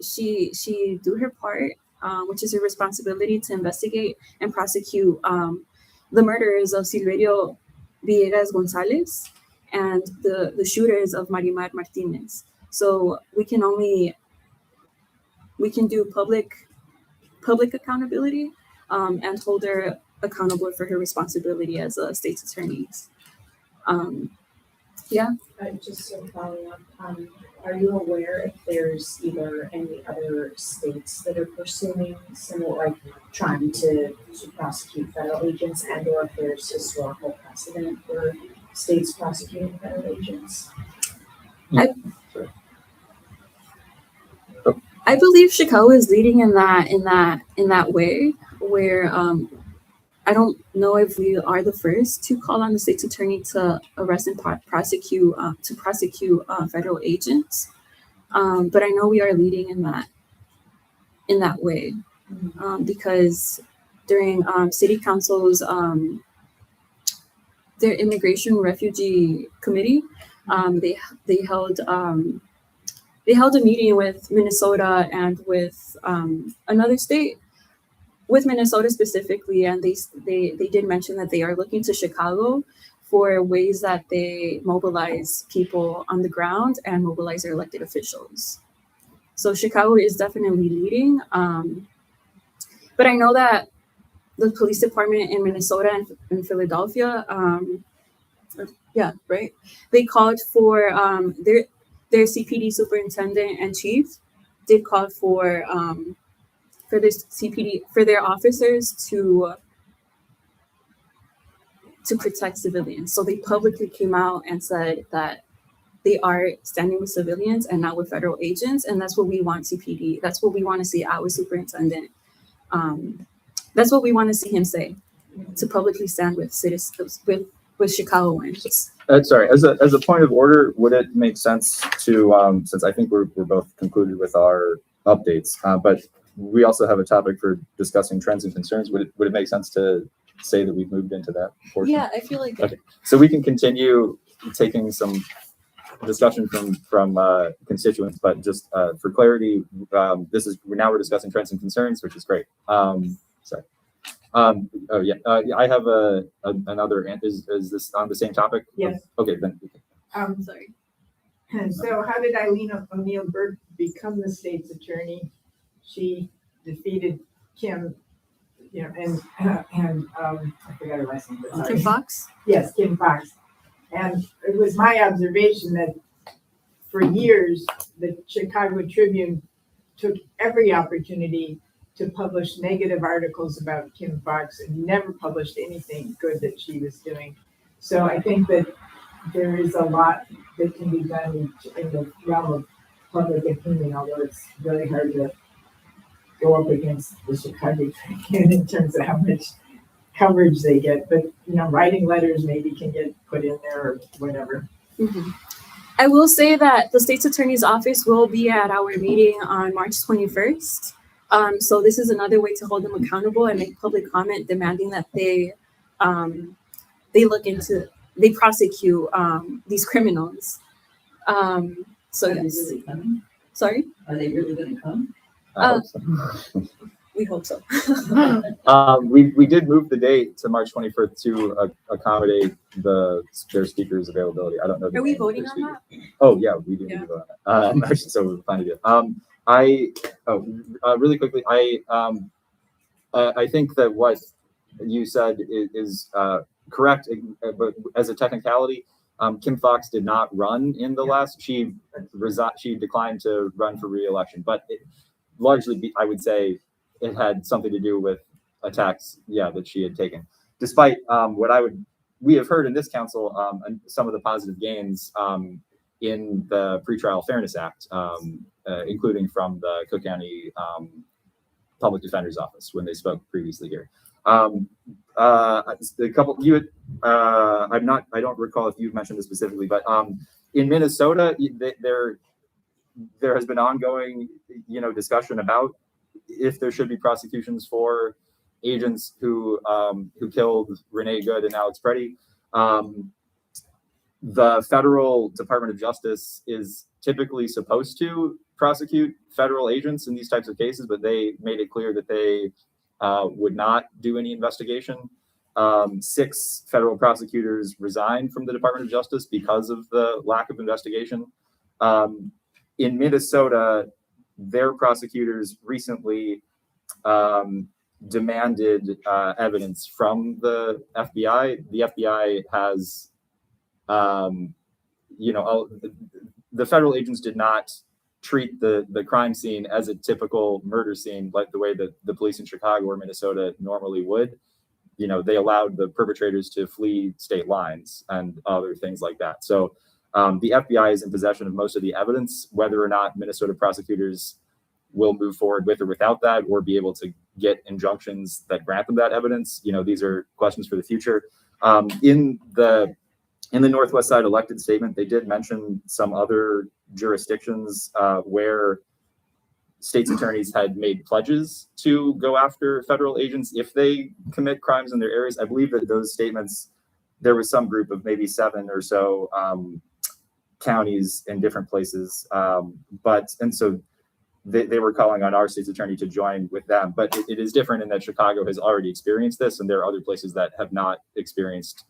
[SPEAKER 3] part, which is her responsibility to investigate and prosecute the murderers of Silverio Villegas Gonzalez and the shooters of Marimar Martinez. So we can do public accountability and hold her accountable for her responsibility as a state's attorney.
[SPEAKER 7] Just to follow up, are you aware if there's either any other states that are pursuing similar, like trying to prosecute federal agents, and or if there's historical precedent for states prosecuting federal agents?
[SPEAKER 3] I believe Chicago is leading in that way, where I don't know if we are the first to call on the state's attorney to arrest and prosecute federal agents, but I know we are leading in that way, because during city council's their immigration refugee committee, they held a meeting with Minnesota and with another state. With Minnesota specifically, and they did mention that they are looking to Chicago for ways that they mobilize people on the ground and mobilize their elected officials. So Chicago is definitely leading. But I know that the police department in Minnesota and in Philadelphia, they called for their CPD superintendent and chief did call for this CPD, for their officers to protect civilians. So they publicly came out and said that they are standing with civilians and not with federal agents, and that's what we want CPD. That's what we want to see our superintendent. That's what we want to see him say, to publicly stand with citizens, with Chicagoans.
[SPEAKER 2] Sorry, as a point of order, would it make sense to, since I think we're both concluded with our updates, but we also have a topic for discussing trends and concerns. Would it make sense to say that we've moved into that portion?
[SPEAKER 3] Yeah, I feel like.
[SPEAKER 2] Okay, so we can continue taking some discussion from constituents, but just for clarity, we're discussing trends and concerns, which is great. Sorry. I have another. Is this on the same topic?
[SPEAKER 9] Yes.
[SPEAKER 2] Okay, then.
[SPEAKER 3] Sorry.
[SPEAKER 9] So how did Eileen O'Neill Burke become the state's attorney? She defeated Kim, and I forgot her last name. But sorry.
[SPEAKER 3] Kim Fox?
[SPEAKER 9] Yes, Kim Fox. And it was my observation that for years, the Chicago Tribune took every opportunity to publish negative articles about Kim Fox and never published anything good that she was doing. So I think that there is a lot that can be done in the realm of public opinion, although it's really hard to go up against the Chicago Tribune in terms of how much coverage they get. But, writing letters maybe can get put in there or whatever.
[SPEAKER 3] Mm-hmm. I will say that the state's attorney's office will be at our meeting on March 21st. So this is another way to hold them accountable and make public comment demanding that they prosecute these criminals. So
[SPEAKER 4] Are
[SPEAKER 3] yes.
[SPEAKER 4] they really coming?
[SPEAKER 3] Sorry?
[SPEAKER 4] Are they really going to come?
[SPEAKER 2] I hope so.
[SPEAKER 3] We hope so.
[SPEAKER 2] We did move the date to March 21st to accommodate their speakers' availability. I don't know.
[SPEAKER 3] Are we voting on that?
[SPEAKER 2] Oh yeah, we do vote on that. Actually, so we're planning to do. Really quickly, I think that what you said is correct, but as a technicality, Kim Fox did not run in the last. She declined to run for re-election, but largely, I would say, it had something to do with attacks, that she had taken. Despite we have heard in this council and some of the positive gains in the Pretrial Fairness Act, including from the Cook County Public Defender's Office when they spoke previously here. A couple I don't recall if you've mentioned this specifically, but in Minnesota, there has been ongoing, discussion about if there should be prosecutions for agents who killed Renee Good and Alex Preddy. The federal Department of Justice is typically supposed to prosecute federal agents in these types of cases, but they made it clear that they would not do any investigation. 6 federal prosecutors resigned from the Department of Justice because of the lack of investigation. In Minnesota, their prosecutors recently demanded evidence from the FBI. The FBI has, the federal agents did not treat the crime scene as a typical murder scene like the way that the police in Chicago or Minnesota normally would. They allowed the perpetrators to flee state lines and other things like that. So the FBI is in possession of most of the evidence. Whether or not Minnesota prosecutors will move forward with or without that, or be able to get injunctions that grant them that evidence, these are questions for the future. In the Northwest Side elected statement, they did mention some other jurisdictions where states' attorneys had made pledges to go after federal agents if they commit crimes in their areas. I believe that those statements, there was some group of maybe 7 or so counties in different places, and so they were calling on our state's attorney to join with them. But it is different in that Chicago has already experienced this, and there are other places that have not experienced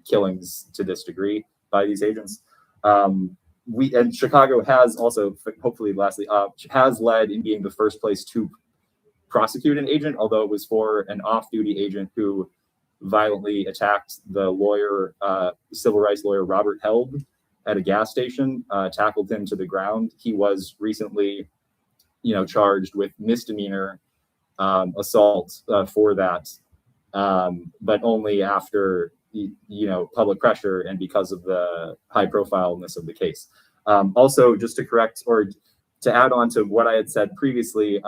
[SPEAKER 2] killings to this degree by these agents. And Chicago has also, hopefully, lastly, has led in being the first place to prosecute an agent, although it was for an off-duty agent who violently attacked the lawyer, civil rights lawyer Robert Held, at a gas station, tackled him to the ground. He was recently, charged with misdemeanor assault for that, but only after public pressure and because of the high profileness of the case. Also, just to correct or to add on to what I had said previously,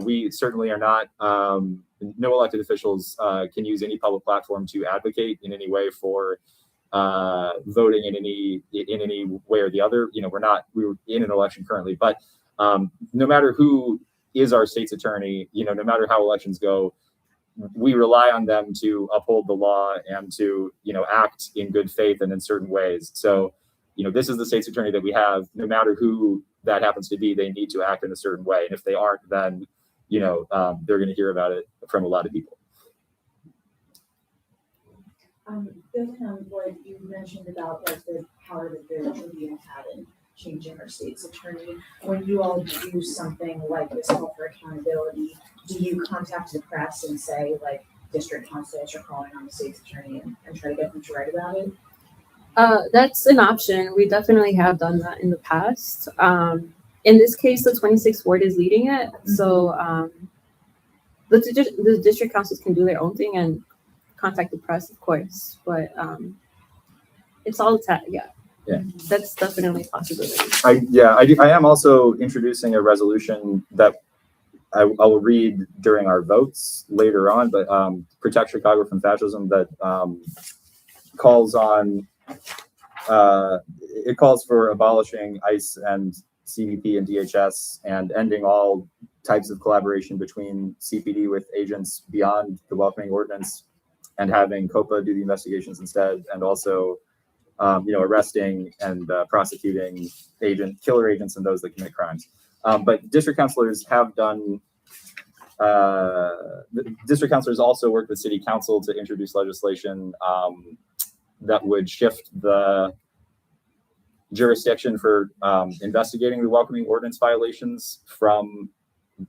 [SPEAKER 2] we certainly are not, no elected officials can use any public platform to advocate in any way for voting in any way or the other. We're in an election currently, but no matter who is our state's attorney, no matter how elections go, we rely on them to uphold the law and to, act in good faith and in certain ways. So, this is the state's attorney that we have. No matter who that happens to be, they need to act in a certain way. And if they aren't, then, they're going to hear about it from a lot of people.
[SPEAKER 7] Building on what you mentioned about the power that the Tribune had in changing our state's attorney, when you all do something like this call for accountability, do you contact the press and say, district councils are calling on the state's attorney and try to get them to write about it?
[SPEAKER 3] That's an option. We definitely have done that in the past. In this case, the 26th ward is leading it. So the district councils can do their own thing and contact the press, of course. But it's all yeah, that's definitely a possibility.
[SPEAKER 2] I am also introducing a resolution that I will read during our votes later on, but Protect Chicago from Fascism, that calls on, it calls for abolishing ICE and CBP and DHS and ending all types of collaboration between CPD with agents beyond the welcoming ordinance and having COPA do the investigations instead, and also arresting and prosecuting killer agents and those that commit crimes. But district councilors have done, district councilors also work with city council to introduce legislation that would shift the jurisdiction for investigating the welcoming ordinance violations from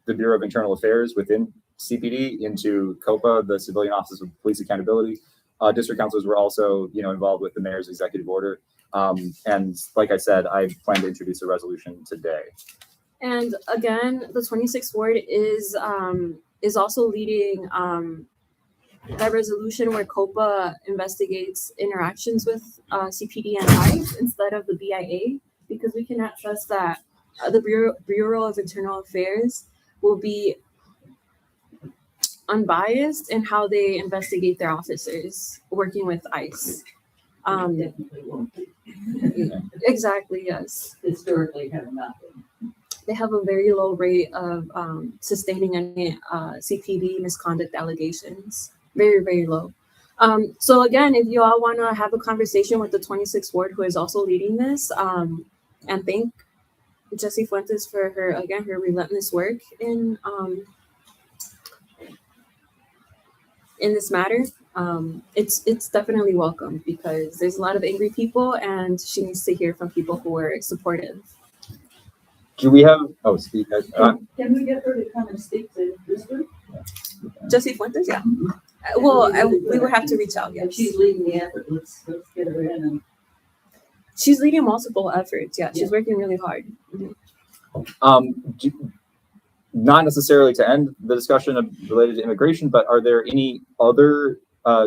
[SPEAKER 2] the Bureau of Internal Affairs within CPD into COPA, the Civilian Office of Police Accountability. district councilors were also, involved with the mayor's executive order. And like I said, I plan to introduce a resolution today.
[SPEAKER 3] And again, the 26th ward is also leading that resolution where COPA investigates interactions with CPD and ICE instead of the BIA, because we cannot trust that the Bureau of Internal Affairs will be unbiased in how they investigate their officers working with ICE.
[SPEAKER 4] Definitely won't be.
[SPEAKER 3] Exactly, yes.
[SPEAKER 4] Historically have not been.
[SPEAKER 3] They have a very low rate of sustaining any CPD misconduct allegations. Very, very low. So again, if you all want to have a conversation with the 26th ward, who is also leading this, and thank Jessie Fuentes for her relentless work in this matter, it's definitely welcome, because there's a lot of angry people, and she needs to hear from people who are supportive.
[SPEAKER 2] Do we have, speak,
[SPEAKER 4] Can we get her to come and speak to this group?
[SPEAKER 3] Jessie Fuentes, yeah. We would have to reach out.
[SPEAKER 4] If
[SPEAKER 3] Yes,
[SPEAKER 4] she's leading the effort, let's get her in and.
[SPEAKER 3] she's leading multiple efforts. Yeah, she's working really hard.
[SPEAKER 2] not necessarily to end the discussion related to immigration, but are there any other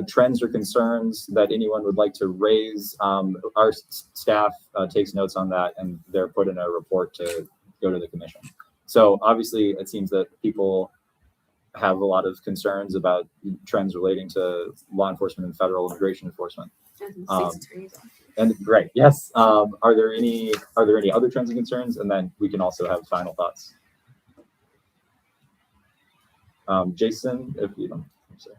[SPEAKER 2] trends or concerns that anyone would like to raise? Our staff takes notes on that, and they're put in a report to go to the commission. So obviously it seems that people have a lot of concerns about trends relating to law enforcement and federal immigration enforcement. And right, yes. Are there any other trends and concerns? And then we can also have final thoughts. Jason, if you don't say.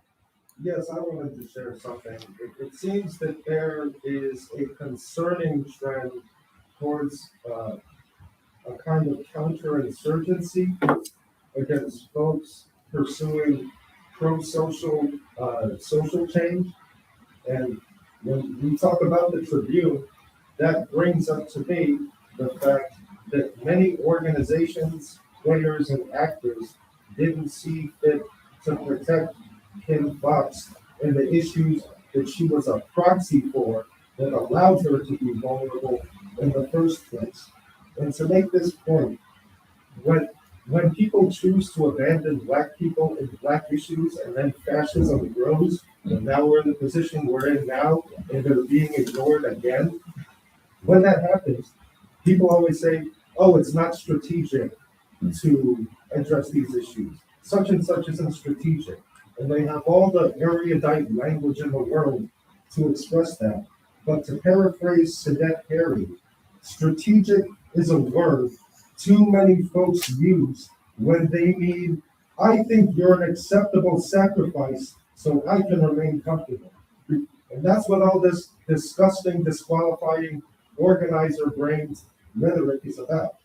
[SPEAKER 8] Yes, I wanted to share something. It seems that there is a concerning trend towards a kind of counterinsurgency against folks pursuing pro-social social change. And when we talk about the Tribune, that brings up to me the fact that many organizations, players, and actors didn't see fit to protect Kim Foxx and the issues that she was a proxy for that allowed her to be vulnerable in the first place. And to make this point, when people choose to abandon Black people and Black issues, and then fascism grows, and now we're in the position we're in now, and they're being ignored again, when that happens, people always say, oh, it's not strategic to address these issues. Such and such isn't strategic. And they have all the erudite language in the world to express that. But to paraphrase Sadet Harry, strategic is a word too many folks use when they mean, I think you're an acceptable sacrifice so I can remain comfortable. And that's what all this disgusting, disqualifying, organizer brains rhetoric is about.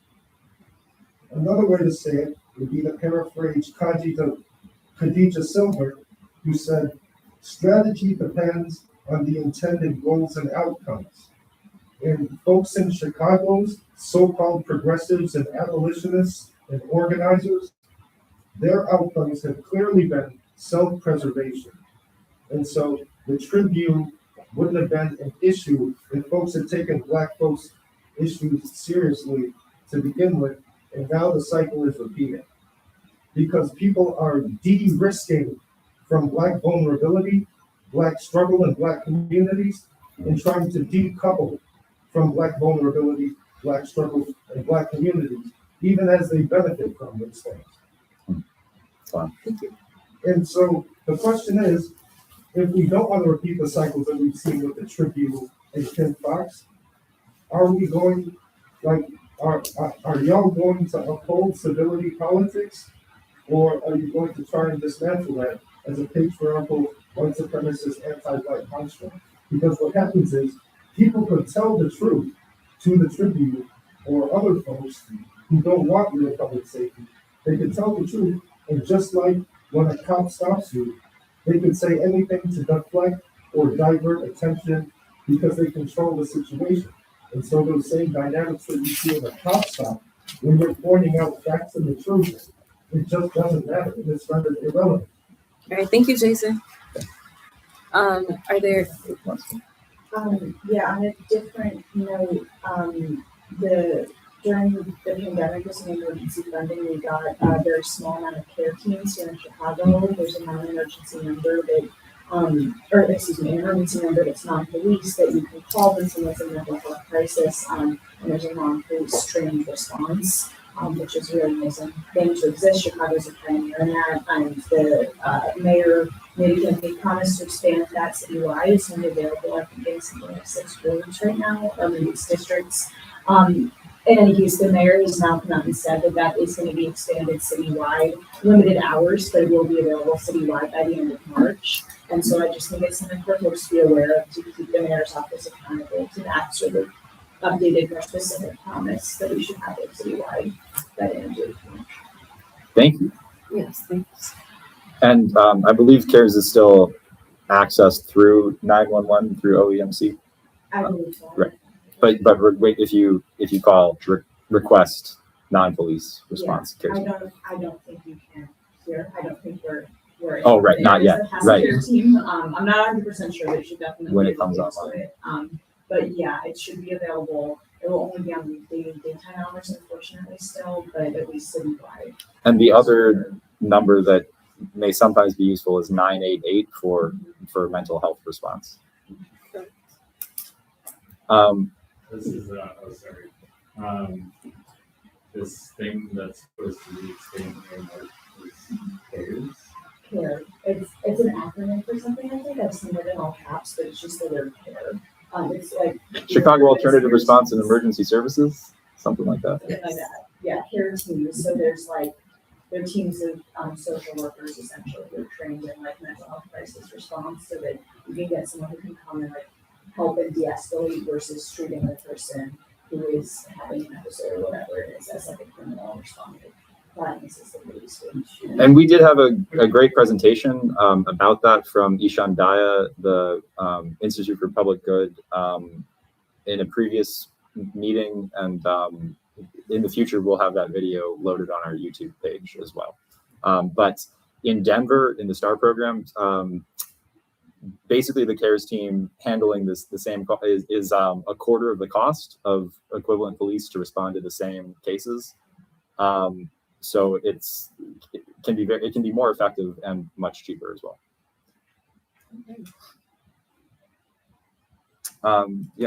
[SPEAKER 8] Another way to say it would be to paraphrase Khadija Silver, who said, strategy depends on the intended goals and outcomes. And folks in Chicago's so-called progressives and abolitionists and organizers, their outcomes have clearly been self-preservation. And so the Tribune wouldn't have been an issue if folks had taken Black folks' issues seriously to begin with, and now the cycle is repeating. Because people are de-risking from Black vulnerability, Black struggle, and Black communities, and trying to decouple from Black vulnerability, Black struggle, and Black communities, even as they benefit from these things.
[SPEAKER 2] Wow.
[SPEAKER 8] And so the question is, if we don't want to repeat the cycles that we've seen with the Tribune and Kim Foxx, are we going, are y'all going to uphold civility politics? Or are you going to try and dismantle that as a patriarchal, white supremacist, anti-Black construct? Because what happens is people could tell the truth to the Tribune or other folks who don't want real public safety. They could tell the truth, and just like when a cop stops you, they could say anything to deflect or divert attention because they control the situation. And so those same dynamics that you see in a cop stop, when you're pointing out facts and the truth, it just doesn't matter. It's rendered irrelevant.
[SPEAKER 3] All right, thank you, Jason. Are there,
[SPEAKER 7] Yeah, on a different note, during the pandemic with some emergency funding, we got a very small amount of care teams here in Chicago. There's a non-emergency number that, an emergency number that's non-police that you can call when someone's in a mental health crisis, and there's a non-police trained response, which is really amazing thing to exist. Chicago's a pioneer in that, and the mayor made a campaign promise to expand that citywide. It's only available, I think, in something like 6 rooms right now, or maybe it's districts. In any case, the mayor has now come out and said that that is going to be expanded citywide, limited hours, but it will be available citywide by the end of March. And so I just think it's something for folks to be aware of, to keep the mayor's office accountable to that sort of updated, more specific promise that we should have it citywide by the end of March.
[SPEAKER 2] Thank you.
[SPEAKER 3] yes, thanks.
[SPEAKER 2] And I believe CARES is still accessed through 911 through OEMC.
[SPEAKER 7] I believe so.
[SPEAKER 2] Right. But wait, if you call request non-police response CARES.
[SPEAKER 7] I don't think you can here. I don't think we're.
[SPEAKER 2] Oh, right, not yet, right.
[SPEAKER 7] Team. I'm not 100% sure, but it should definitely.
[SPEAKER 2] When
[SPEAKER 7] be
[SPEAKER 2] it comes
[SPEAKER 7] able to
[SPEAKER 2] online.
[SPEAKER 7] do it. But yeah, it should be available. It will only be on weekday and daytime hours, unfortunately, still, but at least citywide.
[SPEAKER 2] And the other number that may sometimes be useful is 988 for mental health response.
[SPEAKER 10] This is, this thing that's supposed to be expanding is CARES.
[SPEAKER 7] CARE. It's an acronym for something. I think I've seen it in all caps, but it's just the word CARE. It's like
[SPEAKER 2] Chicago Alternative Response and Emergency Services, something like that.
[SPEAKER 7] Something like that. Yeah, CARE teams. So there's they're teams of social workers essentially who are trained in mental health crisis response, so that you can get someone who can come and help and de-escalate versus treating the person who is having an episode or whatever it is as a criminal responding.
[SPEAKER 2] And we did have a great presentation about that from Ishan Daya, the Institute for Public Good, in a previous meeting, and in the future we'll have that video loaded on our YouTube page as well. But in Denver, in the STAR program, basically the CARES team handling the same is a quarter of the cost of equivalent police to respond to the same cases. So it can be more effective and much cheaper as well.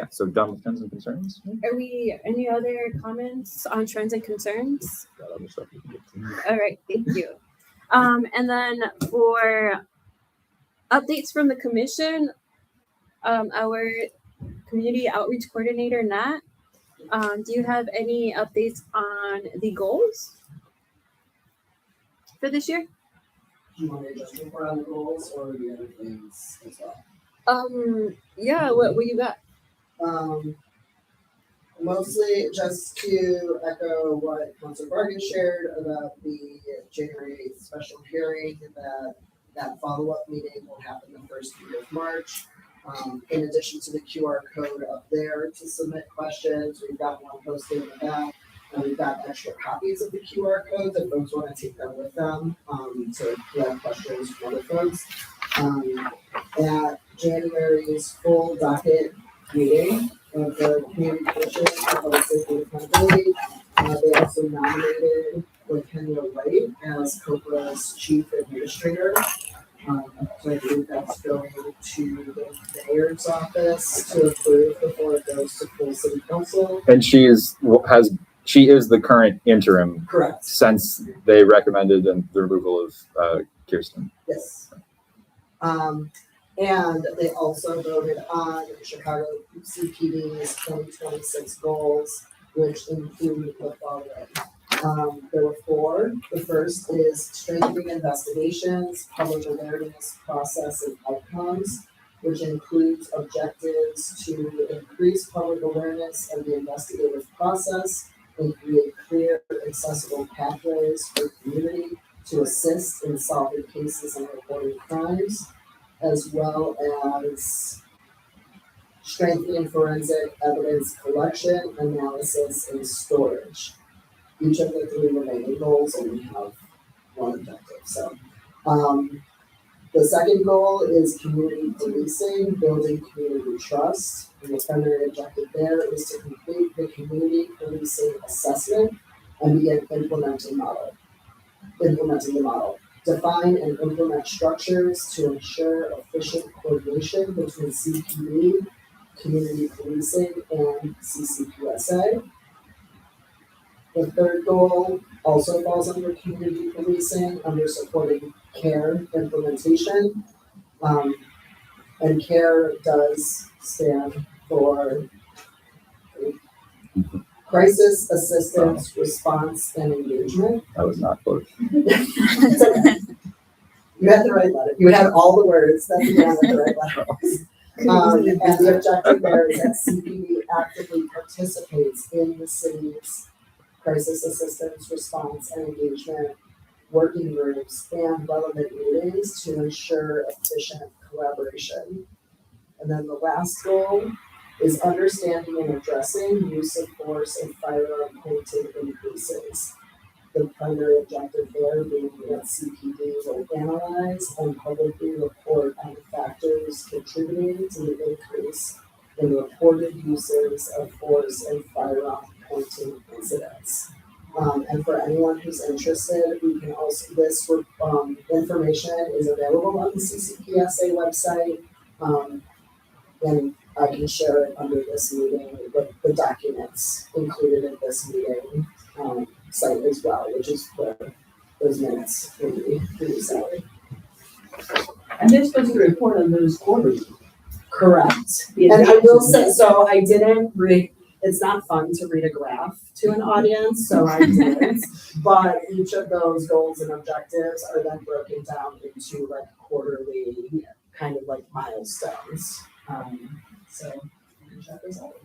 [SPEAKER 2] So done with trends and concerns.
[SPEAKER 3] Are we, any other comments on trends and concerns? All right, thank you. And then for updates from the commission, our community outreach coordinator, Nat, do you have any updates on the goals for this year?
[SPEAKER 5] Do you want me to just report on the goals or the other things as well?
[SPEAKER 3] Yeah, what you got?
[SPEAKER 5] Mostly just to echo what Councilor Vargas shared about the January 8th special hearing, that follow-up meeting will happen the first week of March. In addition to the QR code up there to submit questions, we've got one posted in the back, and we've got extra copies of the QR codes if folks want to take them with them to have questions from other folks. At January's full docket meeting of the Community Commission for Public Safety and Accountability, they also nominated Lakenya White as COPRA's chief administrator. So I believe that's going to the mayor's office to approve before it goes to full city council.
[SPEAKER 2] And she is the current interim.
[SPEAKER 5] Correct.
[SPEAKER 2] Since they recommended the removal of Kirsten.
[SPEAKER 5] Yes. And they also voted on Chicago CPD's 2026 goals, which include the following. There were 4. The first is strengthening investigations, public awareness, process, and outcomes, which includes objectives to increase public awareness of the investigative process and create clear, accessible pathways for the community to assist in solving cases and reporting crimes, as well as strengthening forensic evidence collection, analysis, and storage. Each of the 3 remaining goals only have one objective. So The second goal is community policing, building community trust. And the primary objective there is to complete the community policing assessment and begin implementing the model. Define and implement structures to ensure efficient coordination between CPD, community policing, and CCPSA. The third goal also falls under community policing, under supporting CARE implementation. And CARE does stand for Crisis Assistance, Response, and Engagement.
[SPEAKER 2] That was not close.
[SPEAKER 5] It's okay. You had the right letter. You had all the words that began with the right letters. And the objective there is that CPD actively participates in the city's crisis assistance, response, and engagement working groups and relevant meetings to ensure efficient collaboration. And then the last goal is understanding and addressing use of force and firearm pointing increases. The primary objective there being that CPD will analyze and publicly report on factors contributing to the increase in reported uses of force and firearm pointing incidents. And for anyone who's interested, we can also, this information is available on the CCPSA website. And I can share it under this meeting, the documents included in this meeting site as well, which is where those minutes will be for you, Sally.
[SPEAKER 4] And they're supposed to report on those quarterly.
[SPEAKER 5] Correct. And I will say, so I didn't read, it's not fun to read a graph to an audience, so I didn't. But each of those goals and objectives are then broken down into like quarterly kind of like milestones. So you can check this out.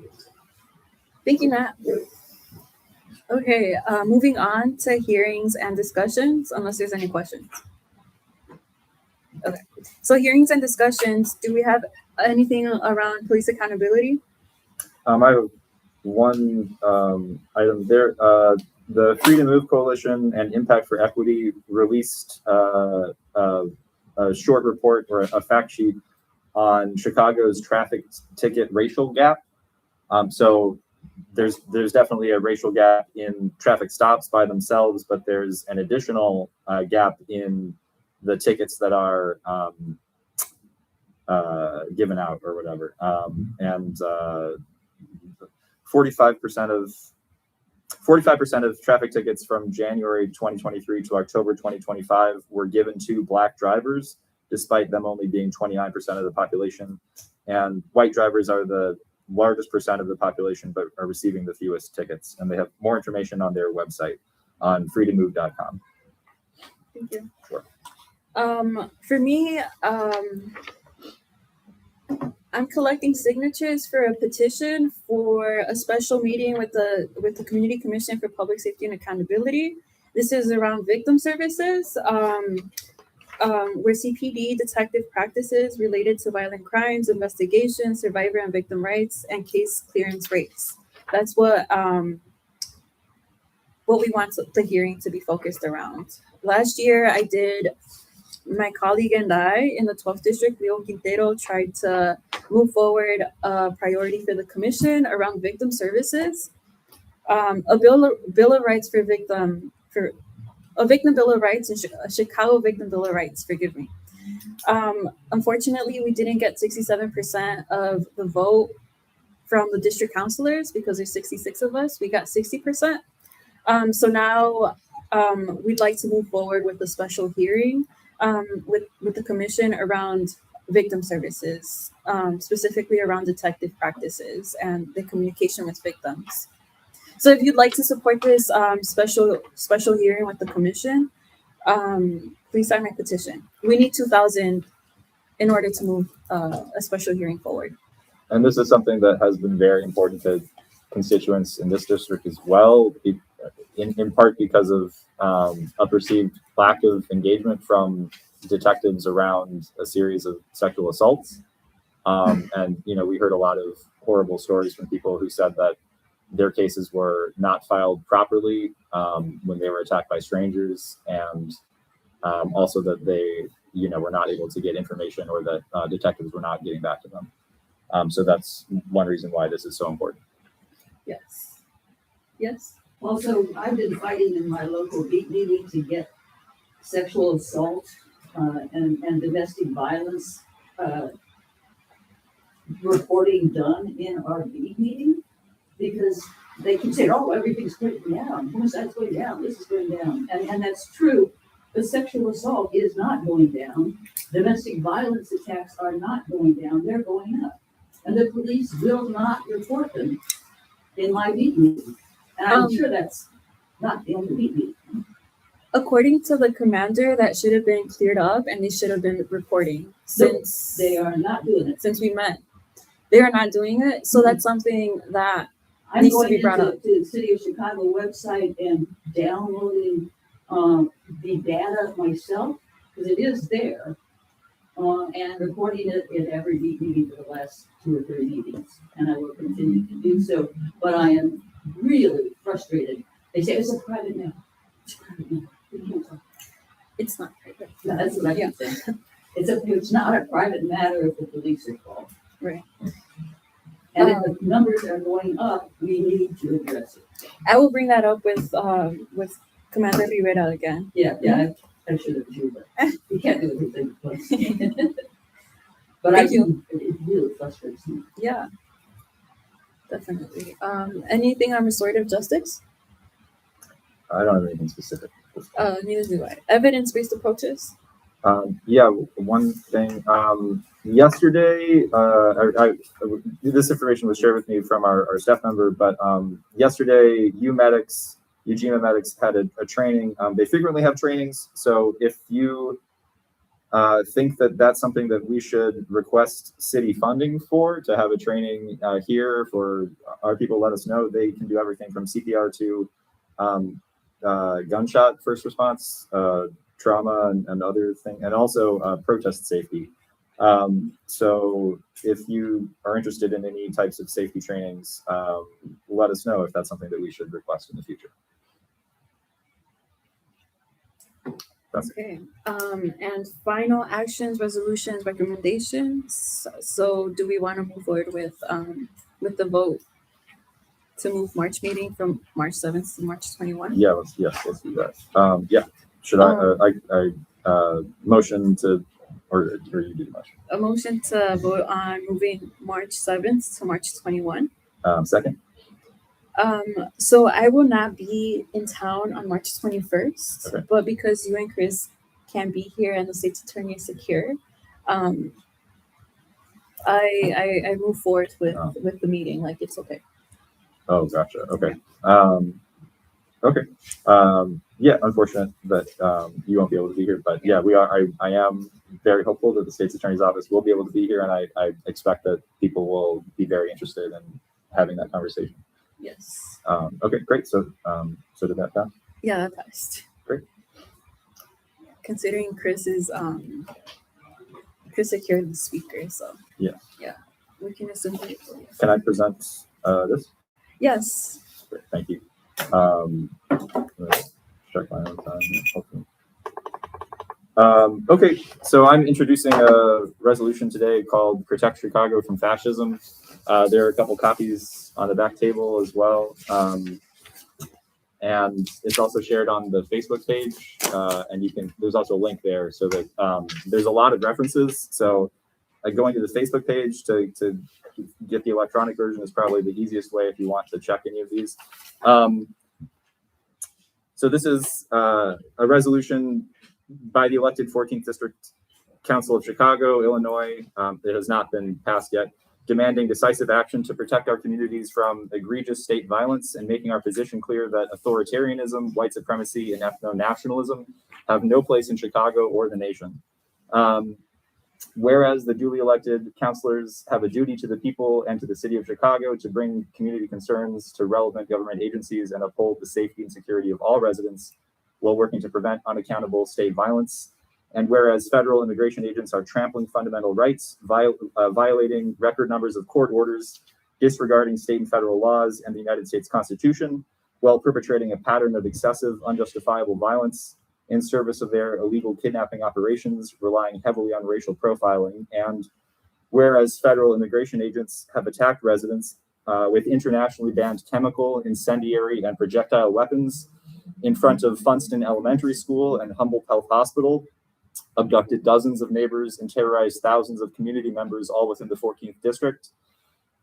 [SPEAKER 3] Thank you, Nat. Okay, moving on to hearings and discussions, unless there's any questions. Okay, so hearings and discussions, do we have anything around police accountability?
[SPEAKER 2] I have one item there. The Free to Move Coalition and Impact for Equity released a short report or a fact sheet on Chicago's traffic ticket racial gap. So there's definitely a racial gap in traffic stops by themselves, but there's an additional gap in the tickets that are given out or whatever. And 45% of traffic tickets from January 2023 to October 2025 were given to Black drivers, despite them only being 29% of the population. And white drivers are the largest percent of the population, but are receiving the fewest tickets. And they have more information on their website on freetomove.com.
[SPEAKER 3] Thank you.
[SPEAKER 2] Sure.
[SPEAKER 3] For me, I'm collecting signatures for a petition for a special meeting with the Community Commission for Public Safety and Accountability. This is around victim services, where CPD detective practices related to violent crimes, investigation, survivor and victim rights, and case clearance rates. That's what we want the hearing to be focused around. Last year, my colleague and I in the 12th District, Leo Quintero, tried to move forward a priority for the commission around victim services, a bill of rights a victim bill of rights and a Chicago victim bill of rights. Forgive me. Unfortunately, we didn't get 67% of the vote from the district councilors because there's 66 of us. We got 60%. So now we'd like to move forward with a special hearing with the commission around victim services, specifically around detective practices and the communication with victims. So if you'd like to support this special hearing with the commission, please sign my petition. We need 2,000 in order to move a special hearing forward.
[SPEAKER 2] And this is something that has been very important to constituents in this district as well, in part because of a perceived lack of engagement from detectives around a series of sexual assaults. And, we heard a lot of horrible stories from people who said that their cases were not filed properly when they were attacked by strangers, and also that they were not able to get information, or that detectives were not getting back to them. So that's one reason why this is so important.
[SPEAKER 3] Yes. Yes.
[SPEAKER 4] Also, I've been fighting in my local beat meeting to get sexual assault and domestic violence reporting done in our beat meeting, because they keep saying, oh, everything's going down, homicide's going down, this is going down. And that's true, but sexual assault is not going down. Domestic violence attacks are not going down, they're going up. And the police will not report them in my beat meeting. And I'm sure that's not the only beat meeting.
[SPEAKER 3] According to the commander, that should have been cleared up, and they should have been reporting since
[SPEAKER 4] They are not doing it.
[SPEAKER 3] since we met. They are not doing it, so that's something that
[SPEAKER 4] I'm
[SPEAKER 3] needs to
[SPEAKER 4] going
[SPEAKER 3] be brought
[SPEAKER 4] into
[SPEAKER 3] up.
[SPEAKER 4] to the City of Chicago website and downloading the data myself, because it is there, and recording it in every meeting for the last 2 or 3 meetings, and I will continue to do so. But I am really frustrated. They say it's a private matter. It's a private matter. We can't talk.
[SPEAKER 3] It's not private.
[SPEAKER 4] No, that's what I keep saying. It's not a private matter if the police are called.
[SPEAKER 3] Right.
[SPEAKER 4] And if the numbers are going up, we need to address it.
[SPEAKER 3] I will bring that up with Commander Rivera again.
[SPEAKER 4] Yeah, I should have too, but you can't do everything at once. But
[SPEAKER 3] Thank you.
[SPEAKER 4] It really frustrates me.
[SPEAKER 3] Yeah, definitely. Anything on restorative justice?
[SPEAKER 2] I don't have anything specific.
[SPEAKER 3] Neither do I. Evidence-based approaches.
[SPEAKER 2] Yeah, one thing. Yesterday, this information was shared with me from our staff member, but yesterday, Ujima Medics had a training. They frequently have trainings, so if you think that that's something that we should request city funding for, to have a training here for our people, let us know. They can do everything from CPR to gunshot first response, trauma and other things, and also protest safety. So if you are interested in any types of safety trainings, let us know if that's something that we should request in the future.
[SPEAKER 3] Okay. And final actions, resolutions, recommendations. So do we want to move forward with the vote to move March meeting from March 7th to March 21?
[SPEAKER 2] Yeah, let's do that. Yeah. Should I motion to, or you do the motion?
[SPEAKER 3] A motion to vote on moving March 7th to March 21.
[SPEAKER 2] Second.
[SPEAKER 3] So I will not be in town on March 21st,
[SPEAKER 2] Okay.
[SPEAKER 3] but because you and Chris can be here and the state's attorney is secure, I move forward with the meeting. Like, it's okay.
[SPEAKER 2] Oh, gotcha. Okay. Okay. Yeah, unfortunate that you won't be able to be here, but yeah, we are. I am very hopeful that the state's attorney's office will be able to be here, and I expect that people will be very interested in having that conversation.
[SPEAKER 3] Yes.
[SPEAKER 2] Okay, great. So did that pass?
[SPEAKER 3] Yeah, that passed.
[SPEAKER 2] Great.
[SPEAKER 3] Considering Chris secured the speaker, so
[SPEAKER 2] Yeah.
[SPEAKER 3] Yeah, we can assume that.
[SPEAKER 2] Can I present this?
[SPEAKER 3] Yes.
[SPEAKER 2] Great, thank you. Let's check my own time here, hopefully. Okay, so I'm introducing a resolution today called Protect Chicago from Fascism. There are a couple copies on the back table as well. And it's also shared on the Facebook page. And there's also a link there, so that there's a lot of references. So going to the Facebook page to get the electronic version is probably the easiest way if you want to check any of these. So this is a resolution by the elected 14th District Council of Chicago, Illinois. It has not been passed yet, demanding decisive action to protect our communities from egregious state violence and making our position clear that authoritarianism, white supremacy, and ethno-nationalism have no place in Chicago or the nation. Whereas the duly elected councilors have a duty to the people and to the city of Chicago to bring community concerns to relevant government agencies and uphold the safety and security of all residents while working to prevent unaccountable state violence. And whereas federal immigration agents are trampling fundamental rights, violating record numbers of court orders, disregarding state and federal laws and the United States Constitution, while perpetrating a pattern of excessive, unjustifiable violence, in service of their illegal kidnapping operations, relying heavily on racial profiling. And whereas federal immigration agents have attacked residents with internationally banned chemical, incendiary, and projectile weapons in front of Funston Elementary School and Humboldt Health Hospital, abducted dozens of neighbors, and terrorized thousands of community members, all within the 14th District.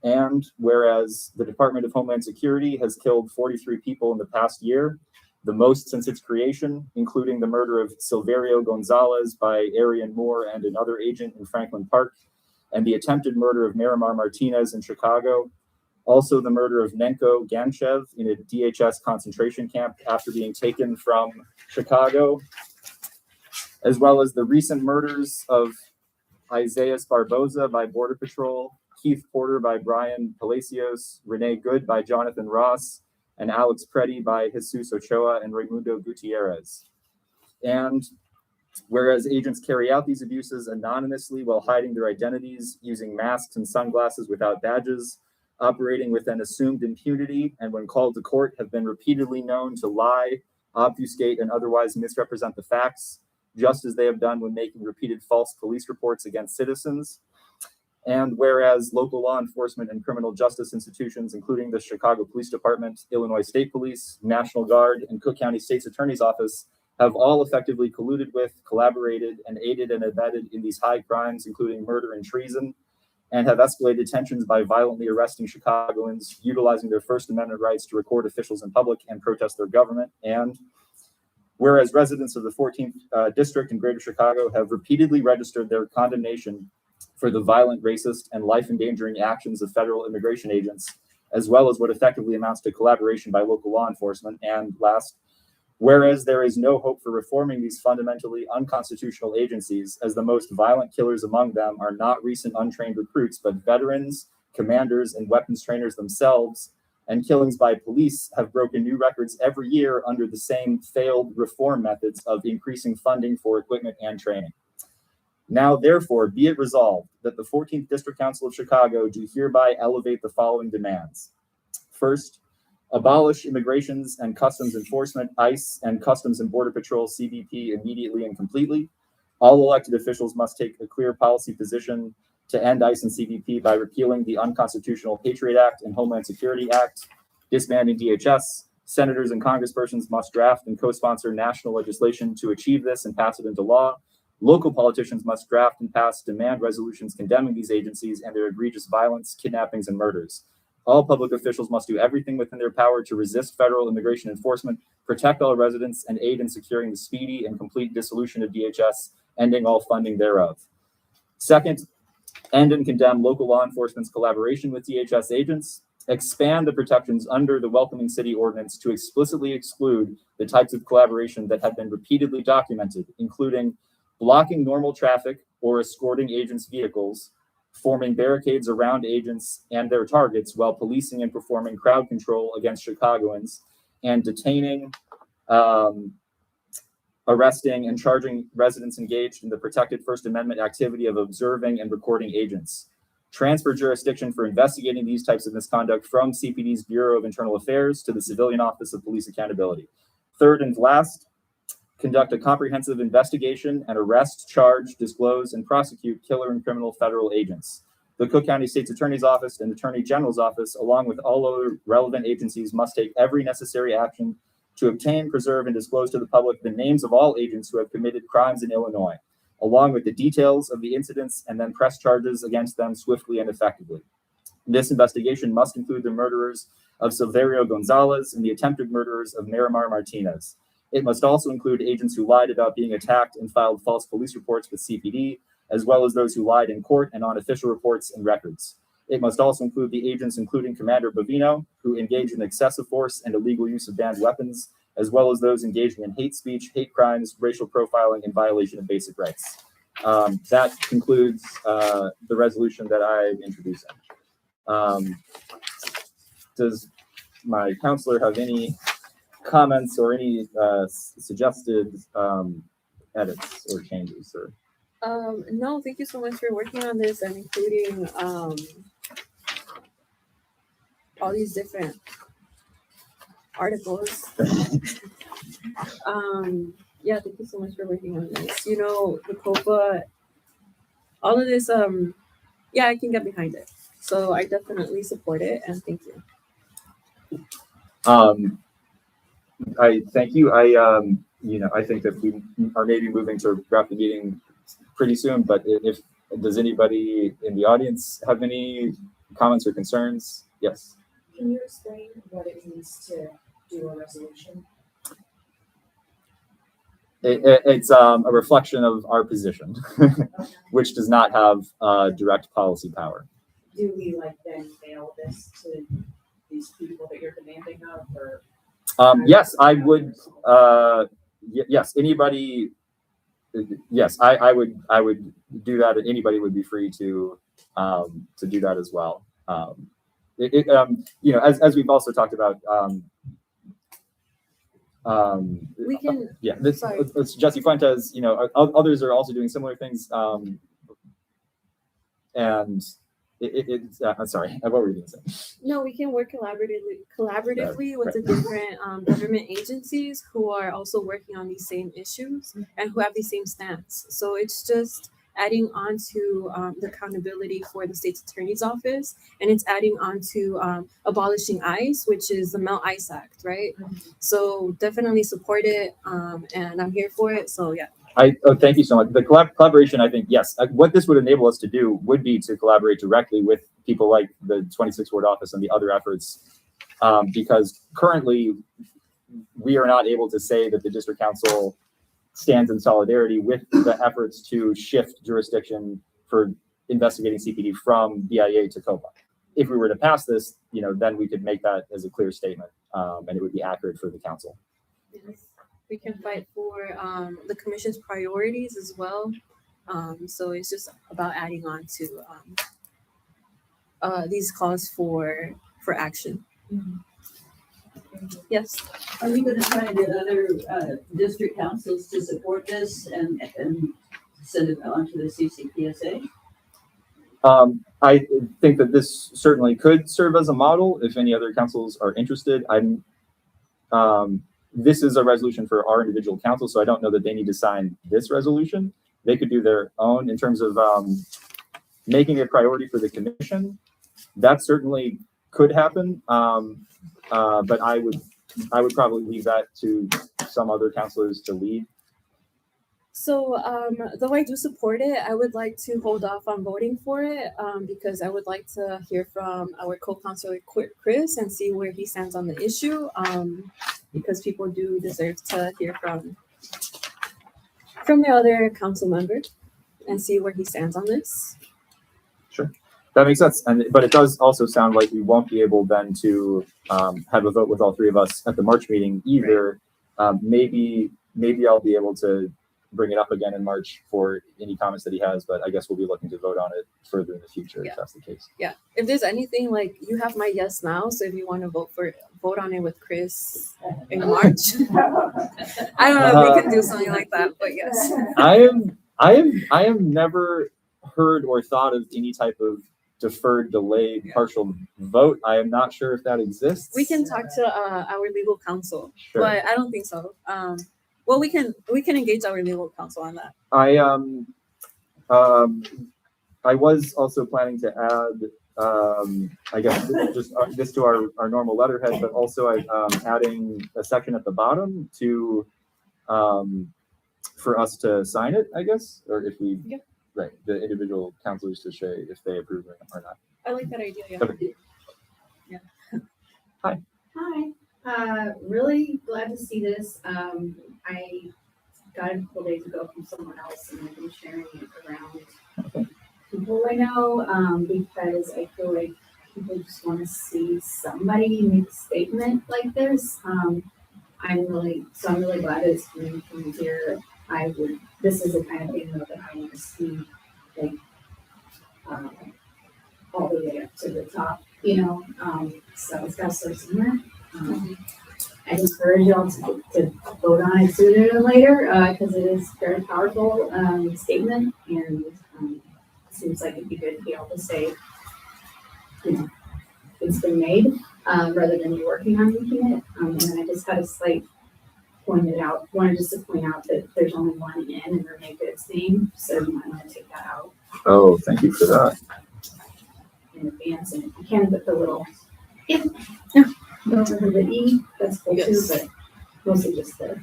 [SPEAKER 2] And whereas the Department of Homeland Security has killed 43 people in the past year, the most since its creation, including the murder of Silverio Gonzalez by Arian Moore and another agent in Franklin Park, and the attempted murder of Miramar Martinez in Chicago, also the murder of Nenko Ganchev in a DHS concentration camp after being taken from Chicago, as well as the recent murders of Isaias Barboza by Border Patrol, Keith Porter by Brian Palacios, Renee Good by Jonathan Ross, and Alex Preddy by Jesus Ochoa and Raimundo Gutierrez. And whereas agents carry out these abuses anonymously while hiding their identities, using masks and sunglasses without badges, operating with an assumed impunity, and when called to court have been repeatedly known to lie, obfuscate, and otherwise misrepresent the facts, just as they have done when making repeated false police reports against citizens. And whereas local law enforcement and criminal justice institutions, including the Chicago Police Department, Illinois State Police, National Guard, and Cook County State's Attorney's Office, have all effectively colluded with, collaborated, and aided and abetted in these high crimes, including murder and treason, and have escalated tensions by violently arresting Chicagoans, utilizing their First Amendment rights to record officials in public and protest their government. And whereas residents of the 14th District in Greater Chicago have repeatedly registered their condemnation for the violent, racist, and life-endangering actions of federal immigration agents, as well as what effectively amounts to collaboration by local law enforcement. And last, whereas there is no hope for reforming these fundamentally unconstitutional agencies, as the most violent killers among them are not recent untrained recruits, but veterans, commanders, and weapons trainers themselves, and killings by police have broken new records every year under the same failed reform methods of increasing funding for equipment and training. Now, therefore, be it resolved that the 14th District Council of Chicago do hereby elevate the following demands. First, abolish Immigrations and Customs Enforcement, ICE, and Customs and Border Patrol, CBP, immediately and completely. All elected officials must take a clear policy position to end ICE and CBP by repealing the unconstitutional Patriot Act and Homeland Security Act, disbanding DHS. Senators and congresspersons must draft and co-sponsor national legislation to achieve this and pass it into law. Local politicians must draft and pass demand resolutions condemning these agencies and their egregious violence, kidnappings, and murders. All public officials must do everything within their power to resist federal immigration enforcement, protect all residents, and aid in securing the speedy and complete dissolution of DHS, ending all funding thereof. Second, end and condemn local law enforcement's collaboration with DHS agents. Expand the protections under the Welcoming City Ordinance to explicitly exclude the types of collaboration that have been repeatedly documented, including blocking normal traffic or escorting agents' vehicles, forming barricades around agents and their targets while policing and performing crowd control against Chicagoans, and detaining, arresting, and charging residents engaged in the protected First Amendment activity of observing and recording agents. Transfer jurisdiction for investigating these types of misconduct from CPD's Bureau of Internal Affairs to the Civilian Office of Police Accountability. Third and last, conduct a comprehensive investigation and arrest, charge, disclose, and prosecute killer and criminal federal agents. The Cook County State's Attorney's Office and Attorney General's Office, along with all other relevant agencies, must take every necessary action to obtain, preserve, and disclose to the public the names of all agents who have committed crimes in Illinois, along with the details of the incidents, and then press charges against them swiftly and effectively. This investigation must include the murderers of Silverio Gonzalez and the attempted murderers of Miramar Martinez. It must also include agents who lied about being attacked and filed false police reports with CPD, as well as those who lied in court and on official reports and records. It must also include the agents, including Commander Bovino, who engaged in excessive force and illegal use of banned weapons, as well as those engaging in hate speech, hate crimes, racial profiling, and violation of basic rights. That concludes the resolution that I'm introducing. Does my counselor have any comments or any suggested edits or changes? Or
[SPEAKER 3] No, thank you so much for working on this and including all these different articles. Yeah, thank you so much for working on this. You know, the COPA, all of this, yeah, I can get behind it. So I definitely support it, and thank you.
[SPEAKER 2] I thank you. I think that we are maybe moving to wrap the meeting pretty soon, but if does anybody in the audience have any comments or concerns? Yes.
[SPEAKER 7] Can you explain what it means to do a resolution?
[SPEAKER 2] It's a reflection of our position, which does not have direct policy power.
[SPEAKER 7] Do we like then mail this to these people that you're demanding of, or?
[SPEAKER 2] Yes, I would. Yes, anybody. Yes, I would do that, and anybody would be free to do that as well. You know, as we've also talked about.
[SPEAKER 3] We can.
[SPEAKER 2] Yeah, this
[SPEAKER 3] Sorry.
[SPEAKER 2] Jesse Fuentes. You know, others are also doing similar things. And it's I'm sorry, what were you going to say?
[SPEAKER 3] No, we can work collaboratively with the different government agencies who are also working on these same issues and who have the same stance. So it's just adding on to the accountability for the state's attorney's office, and it's adding on to abolishing ICE, which is the Melt ICE Act, right? So definitely support it, and I'm here for it. So yeah.
[SPEAKER 2] Thank you so much. The collaboration, I think, yes. What this would enable us to do would be to collaborate directly with people like the 26th Ward Office and the other efforts, because currently we are not able to say that the District Council stands in solidarity with the efforts to shift jurisdiction for investigating CPD from BIA to COPA. If we were to pass this, you know, then we could make that as a clear statement, and it would be accurate for the council.
[SPEAKER 3] Yes. We can fight for the commission's priorities as well. So it's just about adding on to these calls for action. Yes.
[SPEAKER 4] Are we gonna try to get other district councils to support this and send it on to the CCPSA?
[SPEAKER 2] I think that this certainly could serve as a model if any other councils are interested. This is a resolution for our individual council, so I don't know that they need to sign this resolution. They could do their own in terms of making it a priority for the commission. That certainly could happen, but I would probably leave that to some other councilors to lead.
[SPEAKER 3] So though I do support it, I would like to hold off on voting for it because I would like to hear from our co-councilor Chris and see where he stands on the issue, because people do deserve to hear from the other council member and see where he stands on this.
[SPEAKER 2] Sure, that makes sense. But it does also sound like we won't be able then to have a vote with all three of us at the March meeting either. Maybe I'll be able to bring it up again in March for any comments that he has, but I guess we'll be looking to vote on it further in the future if that's the case.
[SPEAKER 3] Yeah, if there's anything, like, you have my yes now, so if you want to vote on it with Chris in March. I don't know if we can do something like that, but yes.
[SPEAKER 2] I have never heard or thought of any type of deferred, delayed, partial vote. I am not sure if that exists.
[SPEAKER 3] We can talk to our legal counsel,
[SPEAKER 2] Sure.
[SPEAKER 3] but I don't think so. Well, we can engage our legal counsel on that.
[SPEAKER 2] I was also planning to add, I guess, just this to our normal letterhead, but also adding a section at the bottom to for us to sign it, I guess, or if we, right, the individual councilors to say if they approve it or not.
[SPEAKER 3] I like that idea. Yeah.
[SPEAKER 2] Okay.
[SPEAKER 1] Hi. Really glad to see this. I got it a couple days ago from someone else, and I've been sharing it around people I know, because I feel like people just want to see somebody make a statement like this. I'm really glad it's coming from here. This is the kind of thing though that I want to see, like, all the way up to the top, you know. So it's got to start somewhere. I encourage y'all to vote on it sooner than later, because it is a very powerful statement, and it seems like it'd be good to be able to say, you know, it's been made, rather than you working on making it. And then I just had a slight wanted just to point out that there's only one in and Renee Good's name, so you might want to take that out
[SPEAKER 2] Oh, thank you for that.
[SPEAKER 1] in advance, and if you can put the little if over the E, that's cool too,
[SPEAKER 3] Yes.
[SPEAKER 1] but mostly just the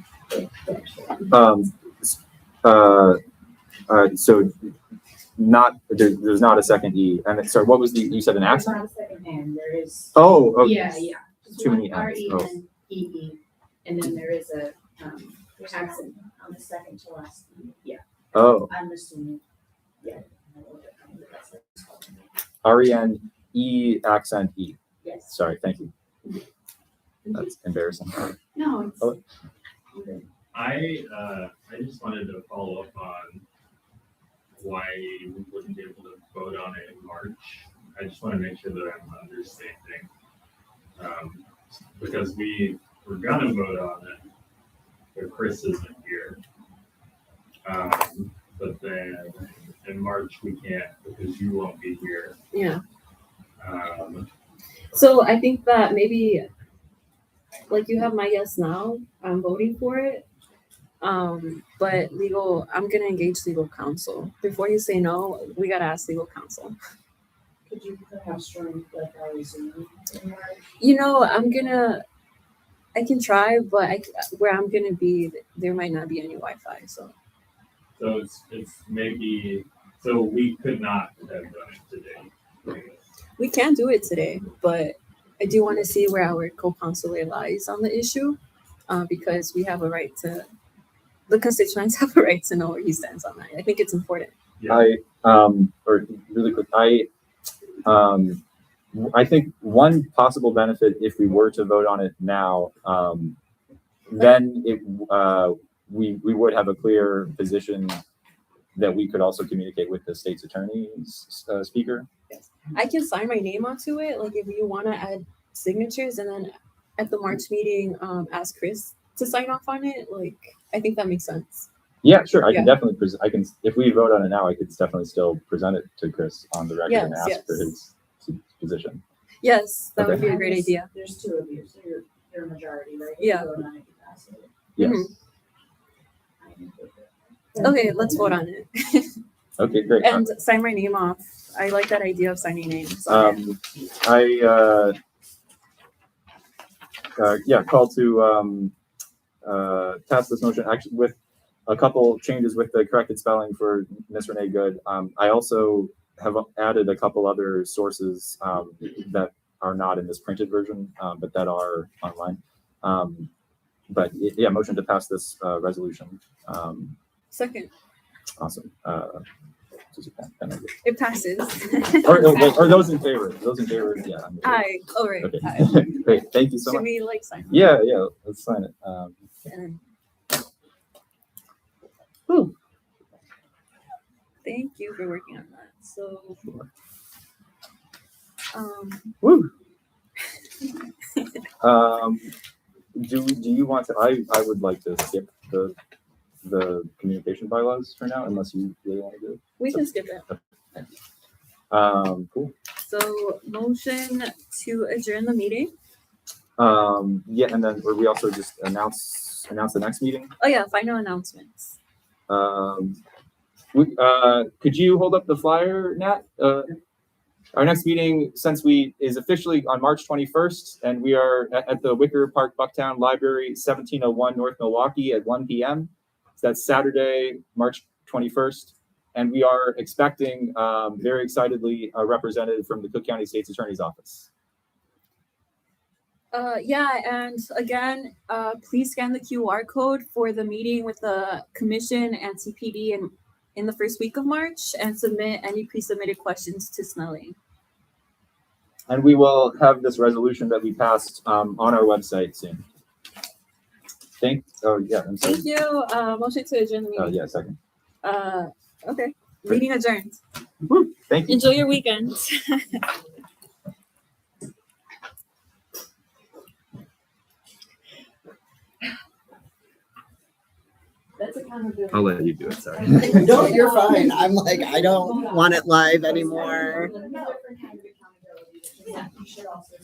[SPEAKER 1] extra one.
[SPEAKER 2] So there's not a second E, and sorry, what was you said an
[SPEAKER 7] There's
[SPEAKER 2] accent?
[SPEAKER 7] not a second name, there is.
[SPEAKER 2] Oh,
[SPEAKER 1] Yeah. Just
[SPEAKER 2] Too
[SPEAKER 1] one
[SPEAKER 2] many N's.
[SPEAKER 1] R-E-N-E-E, and then there is a,
[SPEAKER 7] There's
[SPEAKER 1] accent.
[SPEAKER 7] on the second to last.
[SPEAKER 2] oh,
[SPEAKER 7] I'm assuming.
[SPEAKER 2] R-E-N-E accent E.
[SPEAKER 7] Yes.
[SPEAKER 2] Sorry, thank you. That's embarrassing.
[SPEAKER 1] no, it's.
[SPEAKER 2] Oh.
[SPEAKER 10] I just wanted to follow up on why we wouldn't be able to vote on it in March. I just want to make sure that I'm understanding. Because we were gonna vote on it, but Chris isn't here. But then in March we can't because you won't be here.
[SPEAKER 3] Yeah.
[SPEAKER 10] Um,
[SPEAKER 3] So I think that maybe, like, you have my yes now. I'm voting for it. But I'm gonna engage legal counsel. Before you say no, we gotta ask legal counsel.
[SPEAKER 7] Could you perhaps join like our Zoom in March?
[SPEAKER 3] You know, I can try, but where I'm gonna be, there might not be any Wi-Fi. So
[SPEAKER 10] so it's maybe, so we could not have done it today.
[SPEAKER 3] we can do it today, but I do want to see where our co-consular lies on the issue, because we have a right to. The constituents have a right to know where he stands on that. I think it's important.
[SPEAKER 10] Yeah.
[SPEAKER 2] Or really quick, I think one possible benefit if we were to vote on it now, then we would have a clear position that we could also communicate with the state's attorney's speaker.
[SPEAKER 3] I can sign my name onto it, like if you want to add signatures, and then at the March meeting, ask Chris to sign off on it. Like, I think that makes sense.
[SPEAKER 2] Yeah, sure. I can
[SPEAKER 3] Yeah.
[SPEAKER 2] definitely if we vote on it now, I could definitely still present it to Chris on the record and
[SPEAKER 3] Yes,
[SPEAKER 2] ask
[SPEAKER 3] yes.
[SPEAKER 2] for his position.
[SPEAKER 3] Yes, that would
[SPEAKER 2] Okay.
[SPEAKER 3] be a great idea.
[SPEAKER 7] There's two of you, so you're a majority, right?
[SPEAKER 3] Yeah.
[SPEAKER 7] You vote on it, you pass it.
[SPEAKER 2] Yes.
[SPEAKER 3] Okay, let's vote on it
[SPEAKER 2] Okay, great.
[SPEAKER 3] and sign my name off. I like that idea of signing names.
[SPEAKER 2] Call to pass this motion actually with a couple changes with the corrected spelling for Miss Renee Good. I also have added a couple other sources that are not in this printed version, but that are online. Motion to pass this resolution.
[SPEAKER 3] Second,
[SPEAKER 2] Awesome.
[SPEAKER 3] it passes.
[SPEAKER 2] Or those in favor? Those in favor? Yeah. I'm in favor.
[SPEAKER 3] Aye. Oh, right.
[SPEAKER 2] Okay.
[SPEAKER 3] Aye.
[SPEAKER 2] Great. Thank you so
[SPEAKER 3] Should
[SPEAKER 2] much.
[SPEAKER 3] we like sign?
[SPEAKER 2] Yeah. Let's sign it.
[SPEAKER 3] And... Ooh. Thank you for working on that. So,
[SPEAKER 2] Woo. Do you want to? I would like to skip the communication bylaws for now, unless you really want to do it.
[SPEAKER 3] we can skip it.
[SPEAKER 2] Cool.
[SPEAKER 3] So, motion to adjourn the meeting.
[SPEAKER 2] Yeah, and then we also just announce the next meeting.
[SPEAKER 3] Oh yeah, final announcements.
[SPEAKER 2] Could you hold up the flyer, Nat? Our next meeting, is officially on March 21st, and we are at the Wicker Park Bucktown Library, 1701 North Milwaukee at 1 p.m. So that's Saturday, March 21st. And we are expecting, very excitedly, a representative from the Cook County State's Attorney's Office.
[SPEAKER 3] And again, please scan the QR code for the meeting with the commission and CPD in the first week of March, and submit any pre-submitted questions to Snelling.
[SPEAKER 2] And we will have this resolution that we passed on our website soon. I'm sorry.
[SPEAKER 3] Thank you. Motion to adjourn the meeting.
[SPEAKER 2] Yeah, second.
[SPEAKER 3] Okay. Meeting adjourned.
[SPEAKER 2] Woo, thank you.
[SPEAKER 3] Enjoy your weekend.
[SPEAKER 7] That's accountability.
[SPEAKER 2] I'll let you do it, sorry.
[SPEAKER 5] No, you're fine. I'm like, I don't want it live anymore.
[SPEAKER 7] Different kind of accountability. Yeah, you should also